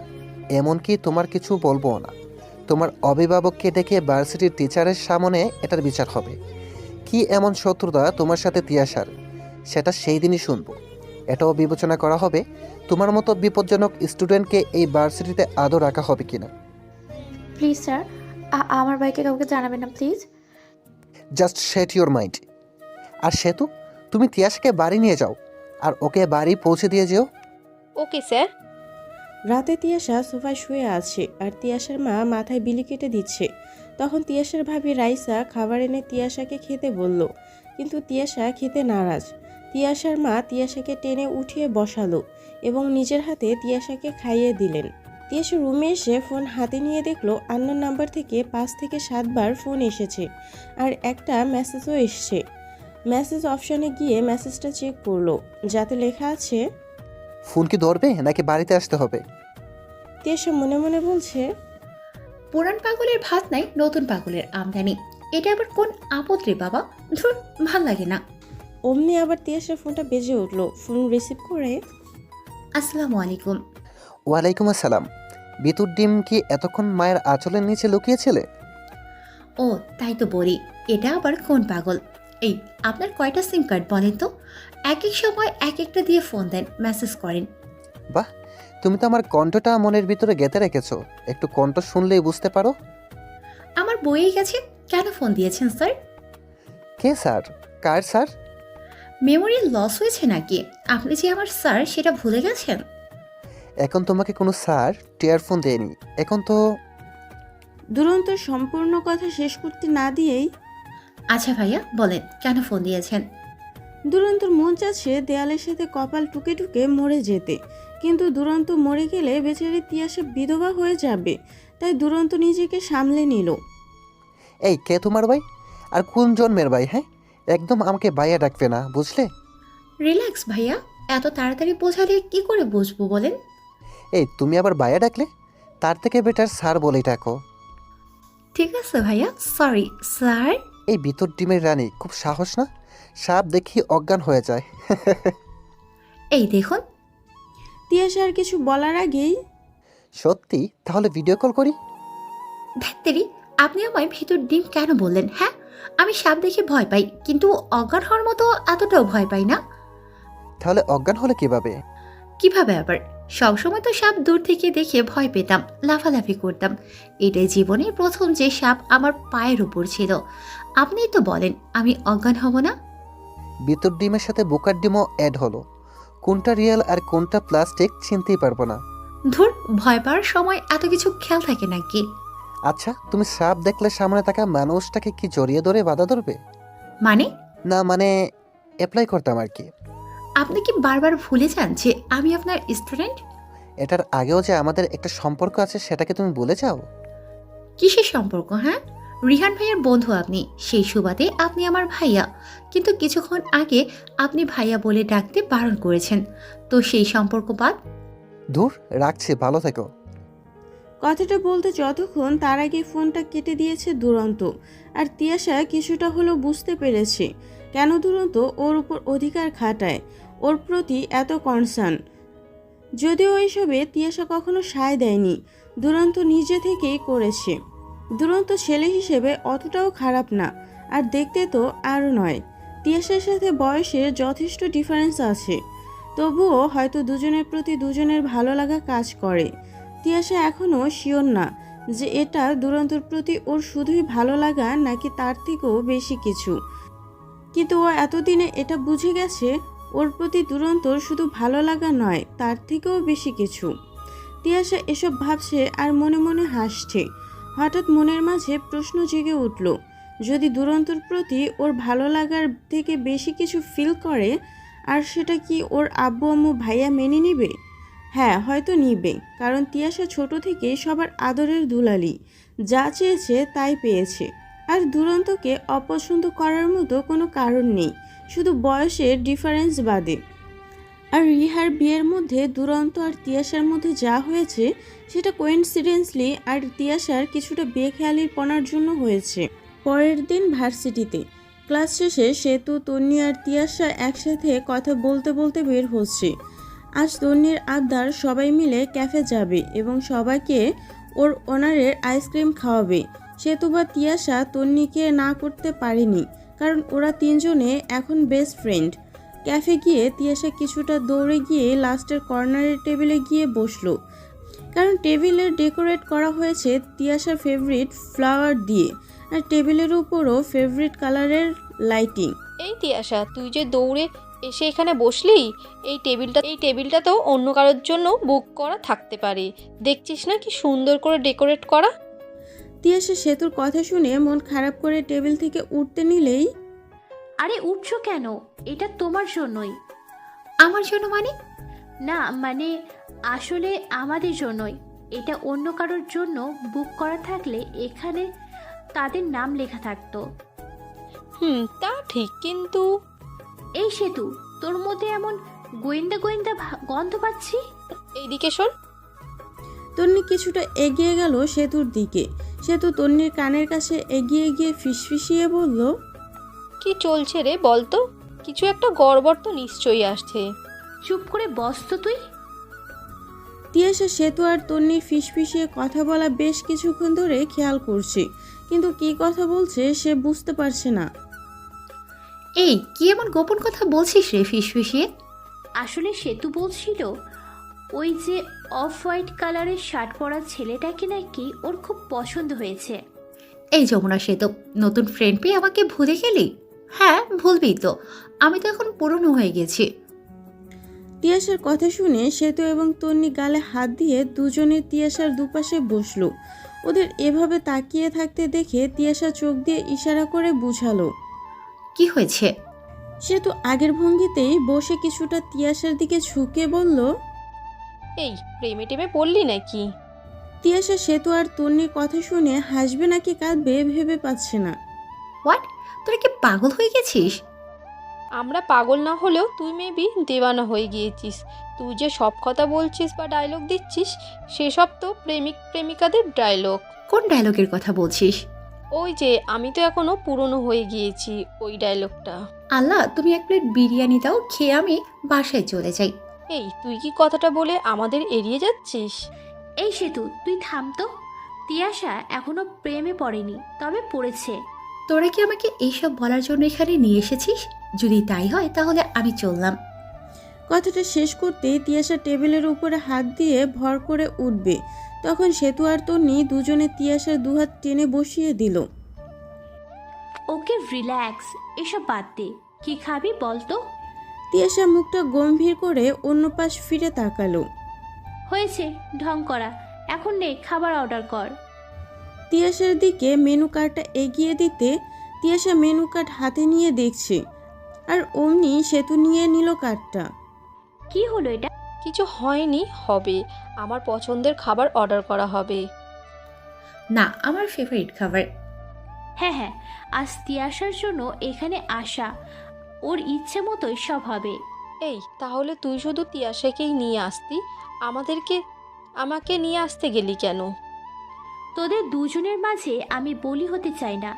এমনকি তোমার কিছু বলবো না। তোমার অভিভাবককে ডেকে ভার্সিটির টিচারের সামনে এটার বিচার হবে। কি এমন শত্রুতা তোমার সাথে তিয়াশার, সেটা সেই দিনই শুনবো। এটাও বিবেচনা করা হবে তোমার মতো বিপজ্জনক স্টুডেন্টকে এই ভার্সিটিতে আদৌ রাখা হবে কিনা। প্লিজ স্যার, আমার ভাইকে কাউকে জানাবেন না please. Just set your mind. আর সেতু, তুমি তিয়াশাকে বাড়ি নিয়ে যাও, আর ওকে বাড়ি পৌঁছে দিয়ে যেও। Okay sir. রাতে তিয়াশা সোফায় শুয়ে আছে, আর তিয়াশার মা মাথায় বিলি কেটে দিচ্ছে। তখন তিয়াশার ভাবি রাইসা খাবার এনে তিয়াশাকে খেতে বলল, কিন্তু তিয়াশা খেতে নারাজ। তিয়াশার মা তিয়াশাকে টেনে উঠিয়ে বসালো এবং নিজের হাতে তিয়াশাকে খাইয়ে দিলেন। তিয়াশা রুমে এসে ফোন হাতে নিয়ে দেখলো আননোন নাম্বার থেকে 5 থেকে 7 বার ফোন এসেছে, আর একটা মেসেজও এসছে। মেসেজ অপশনে গিয়ে মেসেজটা চেক করলো, যাতে লেখা আছে, ফোন কি ধরবে নাকি বাড়িতে আসতে হবে? তিয়াশা মনে মনে বলছে, পুরান পাগলের ভাত নাই নতুন পাগলের আমদানি। এটা আবার কোন আপদ রে বাবা, ধুর, ভাল লাগে না। অমনি আবার তিয়াশার ফোনটা বেজে উঠলো। ফোন রিসিভ করে, আসসালামু আলাইকুম। ওয়ালাইকুম আসসালাম। বিতুর ডিম কি এতক্ষণ মায়ের আঁচলের নিচে লুকিয়েছিলে? ও তাই তো বলি, এটা আবার কোন পাগল। এই, আপনার কয়টা সিম কার্ড বলেন তো? এক এক সময় এক একটা দিয়ে ফোন দেন, মেসেজ করেন। বাহ, তুমি তো আমার কণ্ঠটা মনের ভিতরে গেঁথে রেখেছো। একটু কণ্ঠ শুনলেই বুঝতে পারো। আমার বইয়ে গেছে। কেন ফোন দিয়েছেন স্যার? কে স্যার? কার স্যার? মেমোরি লস হয়েছে নাকি? আপনি যে আমার স্যার সেটা ভুলে গেছেন? এখন তোমাকে কোনো স্যার টিয়ার ফোন দেয়নি। এখন তো। দুরন্ত সম্পূর্ণ কথা শেষ করতে না দিয়েই, আচ্ছা ভাইয়া বলেন, কেন ফোন দিয়েছেন? দুরন্তর মন চাচ্ছে দেয়ালের সাথে কপাল টুকে টুকে মরে যেতে, কিন্তু দুরন্ত মরে গেলে বেচারি তিয়াশা বিধবা হয়ে যাবে। তাই দুরন্ত নিজেকে সামলে নিল। এই, কে তোমার ভাই? আর কোন জন্মের ভাই? হ্যাঁ, একদম আমাকে ভাইয়া ডাকবে না, বুঝলে? রিল্যাক্স ভাইয়া, এত তাড়াতাড়ি বোঝালে কি করে বুঝবো বলেন? এই তুমি আবার ভাইয়া ডাকলে? তার থেকে বেটার স্যার বলেই ডাকো। ঠিক আছে ভাইয়া, সরি স্যার। এই ভিতর ডিমের রানী খুব সাহস না? সাপ দেখি অজ্ঞান হয়ে যায়। এই দেখুন। তিয়াশা আর কিছু বলার আগেই সত্যি? তাহলে ভিডিও কল করি। ধ্যাত্তেরি, আপনি আমায় ভিতর ডিম কেন বললেন? হ্যাঁ, আমি সাপ দেখে ভয় পাই, কিন্তু অজ্ঞান হওয়ার মতো এতটাও ভয় পাই না। তাহলে অজ্ঞান হলে কিভাবে? কিভাবে আবার? সবসময় তো সাপ দূর থেকে দেখে ভয় পেতাম, লাফালাফি করতাম। এটাই জীবনে প্রথম যে সাপ আমার পায়ের উপর ছিল। আপনিই তো বলেন আমি অজ্ঞান হব না। ভিতর ডিমের সাথে বোকার ডিমও অ্যাড হলো। কোনটা রিয়েল আর কোনটা প্লাস্টিক চিনতেই পারবো না। ধুর, ভয় পাওয়ার সময় এত কিছু খেয়াল থাকে নাকি? আচ্ছা, তুমি সাপ দেখলে সামনে থাকা মানুষটাকে কি জড়িয়ে ধরে বাধা ধরবে? মানে? না মানে অ্যাপ্লাই করতাম আর কি। আপনি কি বারবার ভুলে যান যে আমি আপনার স্টুডেন্ট? এটার আগেও যে আমাদের একটা সম্পর্ক আছে সেটাকে তুমি ভুলে যাও? কিসের সম্পর্ক? হ্যাঁ, রিহান ভাইয়ের বন্ধু আপনি, সেই সুবাদে আপনি আমার ভাইয়া। কিন্তু কিছুক্ষণ আগে আপনি ভাইয়া বলে ডাকতে বারণ করেছেন, তো সেই সম্পর্ক বাদ। দূর, রাখছি, ভালো থেকো। কথাটা বলতে যতক্ষণ তার আগে ফোনটা কেটে দিয়েছে দুরন্ত। আর তিয়াশা কিছুটা হলেও বুঝতে পেরেছে কেন দুরন্ত ওর উপর অধিকার খাটায়, ওর প্রতি এত কনসার্ন। যদিও এইসবে তিয়াশা কখনো সায় দেয়নি, দুরন্ত নিজে থেকেই করেছে। দুরন্ত ছেলে হিসেবে অতটাও খারাপ না, আর দেখতে তো আরও নয়। তিয়াশার সাথে বয়সের যথেষ্ট ডিফারেন্স আছে, তবুও হয়তো দুজনের প্রতি দুজনের ভালো লাগা কাজ করে। তিয়াশা এখনও শিওর না যে এটা দুরন্তর প্রতি ওর শুধুই ভালো লাগা নাকি তার থেকেও বেশি কিছু, কিন্তু ও এতদিনে এটা বুঝে গেছে ওর প্রতি দুরন্তর শুধু ভালো লাগা নয়, তার থেকেও বেশি কিছু। তিয়াশা এসব ভাবছে আর মনে মনে হাসছে। হঠাৎ মনের মাঝে প্রশ্ন জেগে উঠল, যদি দুরন্তর প্রতি ওর ভালো লাগার থেকে বেশি কিছু ফিল করে, আর সেটা কি ওর আব্বু আম্মু ভাইয়া মেনে নেবে? হ্যাঁ, হয়তো নিবে, কারণ তিয়াশা ছোট থেকে সবার আদরের দুলালি, যা চেয়েছে তাই পেয়েছে। আর দুরন্তকে অপছন্দ করার মতো কোনো কারণ নেই, শুধু বয়সের ডিফারেন্স বাদে। আর রিহার বিয়ের মধ্যে দুরন্ত আর তিয়াশার মধ্যে যা হয়েছে সেটা কোইন্সিডেন্সলি আর তিয়াশার কিছুটা বেখেয়ালির পনার জন্য হয়েছে। পরের দিন ভার্সিটিতে ক্লাস শেষে সেতু, তন্নি আর তিয়াশা একসাথে কথা বলতে বলতে বের হচ্ছে। আজ তন্নির আবদার সবাই মিলে ক্যাফে যাবে এবং সবাইকে ওর ওনারের আইসক্রিম খাওয়াবে। সেতু বা তিয়াশা তন্নিকে না করতে পারেনি, কারণ ওরা তিনজনে এখন বেস্ট ফ্রেন্ড। ক্যাফে গিয়ে তিয়াশা কিছুটা দৌড়ে গিয়ে লাস্টের কর্নারের টেবিলে গিয়ে বসলো, কারণ টেবিলের ডেকোরেট করা হয়েছে তিয়াশার ফেভারিট ফ্লাওয়ার দিয়ে, আর টেবিলের উপরও ফেভারিট কালারের লাইটিং। এই তিয়াশা, তুই যে দৌড়ে এসে এখানে বসলি, এই টেবিলটা তো অন্য কারোর জন্য বুক করা থাকতে পারে। দেখছিস না কি সুন্দর করে ডেকোরেট করা। তিয়াশা সেতুর কথা শুনে মন খারাপ করে টেবিল থেকে উঠতে নিলেই, আরে উঠছো কেন? এটা তোমার জন্যই। আমার জন্য মানে? না মানে আসলে আমাদের জন্যই। এটা অন্য কারোর জন্য বুক করা থাকলে এখানে তাদের নাম লেখা থাকতো। তা ঠিক, কিন্তু এই সেতু, তোর মধ্যে এমন গোয়েন্দা গোয়েন্দা গন্ধ পাচ্ছি। এইদিকে শোন। তন্নি কিছুটা এগিয়ে গেল সেতুর দিকে। সেতু তন্নির কানের কাছে এগিয়ে গিয়ে ফিসফিসিয়ে বলল, কি চলছে রে বলতো? কিছু একটা গড়বড় তো নিশ্চয়ই আসছে। চুপ করে বস তো তুই। তিয়াশা সেতু আর তন্নির ফিসফিসিয়ে কথা বলা বেশ কিছুক্ষণ ধরে খেয়াল করছে, কিন্তু কি কথা বলছে সে বুঝতে পারছে না। এই কি এমন গোপন কথা বলছিস রে ফিসফিসিয়ে? আসলে সেতু বলছিল ওই যে অফ হোয়াইট কালারের শার্ট পরা ছেলেটাকে নাকি ওর খুব পছন্দ হয়েছে। এই যমুনা, সেতু নতুন ফ্রেন্ড পেয়ে আমাকে ভুলে গেলি? হ্যাঁ, ভুলবি তো, আমি তো এখন পুরনো হয়ে গেছি। তিয়াশার কথা শুনে সেতু এবং তন্নি গালে হাত দিয়ে দুজনে তিয়াশার দুপাশে বসলো। ওদের এভাবে তাকিয়ে থাকতে দেখে তিয়াশা চোখ দিয়ে ইশারা করে বুঝালো, কি হয়েছে? সেতু আগের ভঙ্গিতেই বসে কিছুটা তিয়াশার দিকে ঝুঁকে বলল, এই প্রেমে টেমে পড়লি নাকি? তিয়াশা সেতু আর তন্নির কথা শুনে হাসবে নাকি কাঁদবে ভেবে পাচ্ছে না। হোয়াট? তোরা কি পাগল হয়ে গেছিস? আমরা পাগল না হলেও তুই মেবি দেওয়ানা হয়ে গিয়েছিস। তুই যে সব কথা বলছিস বা ডায়লগ দিচ্ছিস সেসব তো প্রেমিক প্রেমিকাদের ডায়লগ। কোন ডায়লগের কথা বলছিস? ওই যে আমি তো এখনো পুরনো হয়ে গিয়েছি, ওই ডায়লগটা। আল্লাহ, তুমি এক প্লেট বিরিয়ানি দাও, খেয়ে আমি বাসায় চলে যাই। এই তুই কি কথাটা বলে আমাদের এড়িয়ে যাচ্ছিস? এই সেতু, তুই থাম তো। তিয়াশা এখনো প্রেমে পড়েনি, তবে পড়েছে। তোরা কি আমাকে এইসব বলার জন্য এখানে নিয়ে এসেছিস? যদি তাই হয় তাহলে আমি চললাম। কথাটা শেষ করতেই তিয়াশা টেবিলের উপরে হাত দিয়ে ভর করে উঠবে, তখন সেতু আর তন্নি দুজনে তিয়াশার দুহাত টেনে বসিয়ে দিল। ওকে রিল্যাক্স, এসব বাদ দে। কি খাবি বল তো? তিয়াশা মুখটা গম্ভীর করে অন্য পাশ ফিরে তাকালো। হয়েছে ঢং করা, এখন নে খাবার অর্ডার কর। তিয়াশার দিকে মেনু কার্ডটা এগিয়ে দিতে তিয়াশা মেনু কার্ড হাতে নিয়ে দেখছে, আর অমনি সেতু নিয়ে নিল কার্ডটা। কি হলো এটা? কিছু হয়নি, হবে। আমার পছন্দের খাবার অর্ডার করা হবে। না, আমার ফেভারিট খাবার। হ্যাঁ হ্যাঁ, আজ তিয়াশার জন্য এখানে আসা, ওর ইচ্ছে মতোই সব হবে। এই তাহলে তুই শুধু তিয়াশাকেই নিয়ে আসতি, আমাকে নিয়ে আসতে গেলি কেন? তোদের দুজনের মাঝে আমি বলি হতে চাই না।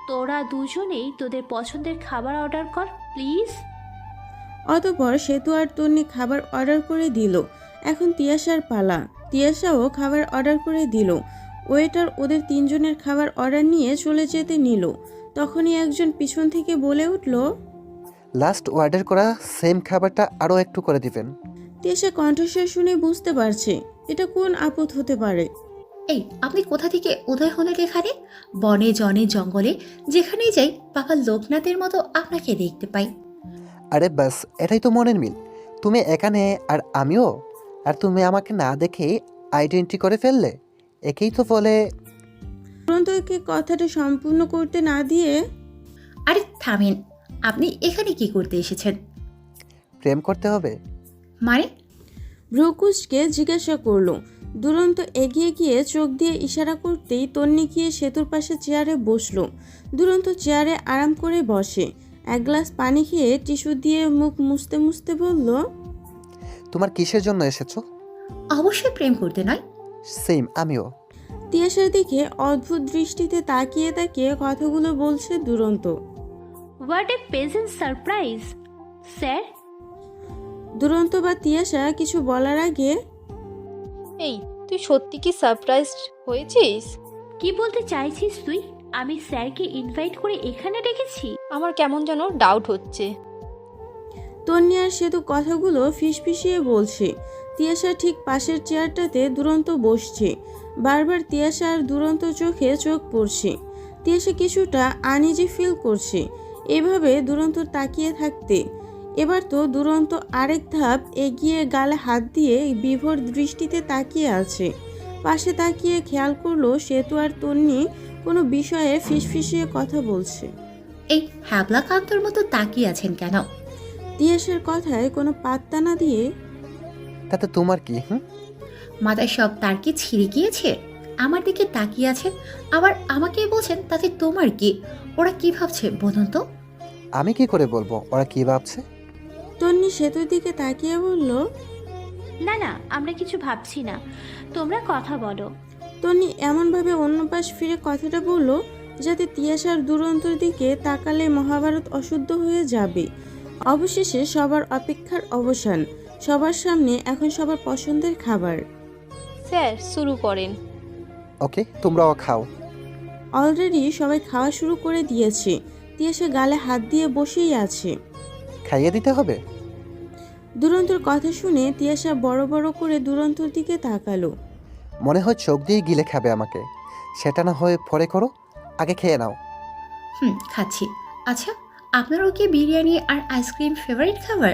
তোরা দুজনেই তোদের পছন্দের খাবার অর্ডার কর প্লিজ। অতঃপর সেতু আর তন্নি খাবার অর্ডার করে দিল। এখন তিয়াশার পালা। তিয়াশাও খাবার অর্ডার করে দিল। ওয়েটার ওদের তিনজনের খাবার অর্ডার নিয়ে চলে যেতে নিল। তখনই একজন পিছন থেকে বলে উঠল, লাস্ট অর্ডার করা সেম খাবারটা আরও একটু করে দিবেন। তিয়াশা কণ্ঠস্বর শুনে বুঝতে পারছে এটা কোন আপদ হতে পারে। এই, আপনি কোথা থেকে উদয় হলেন এখানে? বনে জনে জঙ্গলে যেখানেই যাই বাবা লোকনাথের মতো আপনাকে দেখতে পাই। আরে বাস, এটাই তো মনের মিল। তুমি এখানে আর আমিও, আর তুমি আমাকে না দেখেই আইডেন্টি করে ফেললে। একেই তো বলে। তুরন্তকে কথাটা সম্পূর্ণ করতে না দিয়ে, আরে থামেন, আপনি এখানে কি করতে এসেছেন? প্রেম করতে হবে মানে? ভ্রুকুচকে জিজ্ঞাসা করলো। দুরন্ত এগিয়ে গিয়ে চোখ দিয়ে ইশারা করতেই তন্নি গিয়ে সেতুর পাশে চেয়ারে বসলো। দুরন্ত চেয়ারে আরাম করে বসে, এক গ্লাস পানি খেয়ে টিস্যু দিয়ে মুখ মুছতে মুছতে বলল, তোমার কিসের জন্য এসেছো? অবশ্যই প্রেম করতে নয়। সেম, আমিও। তিয়াশার দিকে অদ্ভুত দৃষ্টিতে তাকিয়ে তাকিয়ে কথাগুলো বলছে দুরন্ত। What a pleasant surprise sir. দুরন্ত বা তিয়াশা কিছু বলার আগে, এই তুই সত্যি কি সারপ্রাইজ হয়েছিস? কি বলতে চাইছিস তুই? আমি স্যারকে ইনভাইট করে এখানে রেখেছি? আমার কেমন যেন ডাউট হচ্ছে। তন্নি আর সেতু কথাগুলো ফিসফিসিয়ে বলছে। তিয়াশা ঠিক পাশের চেয়ারটাতে দুরন্ত বসছে। বারবার তিয়াশা আর দুরন্ত চোখে চোখ পড়ছে। তিয়াশা কিছুটা আনইজি ফিল করছে এভাবে দুরন্ত তাকিয়ে থাকতে। এবার তো দুরন্ত আরেক ধাপ এগিয়ে গালে হাত দিয়ে বিভোর দৃষ্টিতে তাকিয়ে আছে। পাশে তাকিয়ে খেয়াল করলো সেতু আর তন্নি কোনো বিষয়ে ফিসফিসিয়ে কথা বলছে। এই হ্যাবলা কান্তর মতো তাকিয়ে আছেন কেন? তিয়াশার কথায় কোনো পাত্তা না দিয়ে, তাতে তোমার কি? মাথায় সব তার কি ছিঁড়ে গিয়েছে? আমার দিকে তাকিয়ে আছেন, আবার আমাকে বলছেন তাতে তোমার কি? ওরা কি ভাবছে বলুন তো? আমি কি করে বলবো ওরা কি ভাবছে? তন্নি সেতুর দিকে তাকিয়ে বলল, না না, আমরা কিছু ভাবছি না, তোমরা কথা বলো। তন্নি এমনভাবে অন্য পাশ ফিরে কথাটা বলল যাতে তিয়াশার দুরন্তর দিকে তাকালে মহাভারত অশুদ্ধ হয়ে যাবে। অবশেষে সবার অপেক্ষার অবসান। সবার সামনে এখন সবার পছন্দের খাবার। স্যার শুরু করেন। ওকে, তোমরাও খাও। অলরেডি সবাই খাওয়া শুরু করে দিয়েছে। তিয়াশা গালে হাত দিয়ে বসেই আছে। খাইয়ে দিতে হবে? দুরন্তর কথা শুনে তিয়াশা বড় বড় করে দুরন্তর দিকে তাকালো। মনে হয় চোখ দিয়ে গিলে খাবে আমাকে। সেটা না হয় পরে করো, আগে খেয়ে নাও। খাচ্ছি। আচ্ছা, আপনারও কি বিরিয়ানি আর আইসক্রিম ফেভারিট খাবার?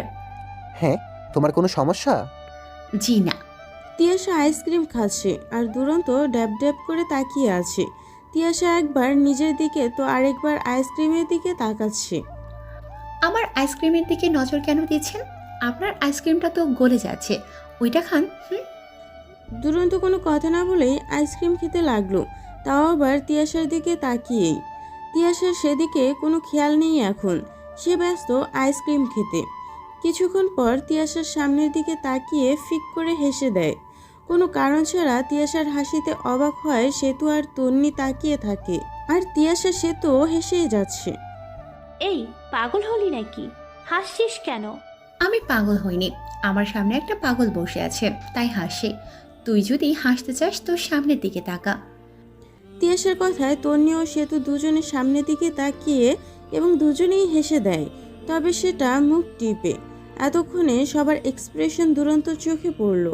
হ্যাঁ, তোমার কোনো সমস্যা? জি না। তিয়াশা আইসক্রিম খাচ্ছে আর দুরন্ত ড্যাব ড্যাব করে তাকিয়ে আছে। তিয়াশা একবার নিজের দিকে তো আরেকবার আইসক্রিমের দিকে তাকাচ্ছে। আমার আইসক্রিমের দিকে নজর কেন দিচ্ছেন? আপনার আইসক্রিমটা তো গলে যাচ্ছে, ওইটা খান। দুরন্ত কোনো কথা না বলেই আইসক্রিম খেতে লাগলো, তাও আবার তিয়াশার দিকে তাকিয়েই। তিয়াশার সেদিকে কোনো খেয়াল নেই এখন, সে ব্যস্ত আইসক্রিম খেতে। কিছুক্ষণ পর তিয়াশার সামনের দিকে তাকিয়ে ফিক করে হেসে দেয়। কোনো কারণ ছাড়া তিয়াশার হাসিতে অবাক হয় সেতু আর তন্নি তাকিয়ে থাকে, আর তিয়াশা সেতু হেসেই যাচ্ছে। এই পাগল হলি নাকি? হাসছিস কেন? আমি পাগল হইনি, আমার সামনে একটা পাগল বসে আছে তাই হাসি। তুই যদি হাসতে চাস তোর সামনের দিকে তাকা। তিয়াশার কথায় তন্নি ও সেতু দুজনের সামনের দিকে তাকিয়ে এবং দুজনেই হেসে দেয়, তবে সেটা মুখ টিপে। এতক্ষণে সবার এক্সপ্রেশন দুরন্ত চোখে পড়ল।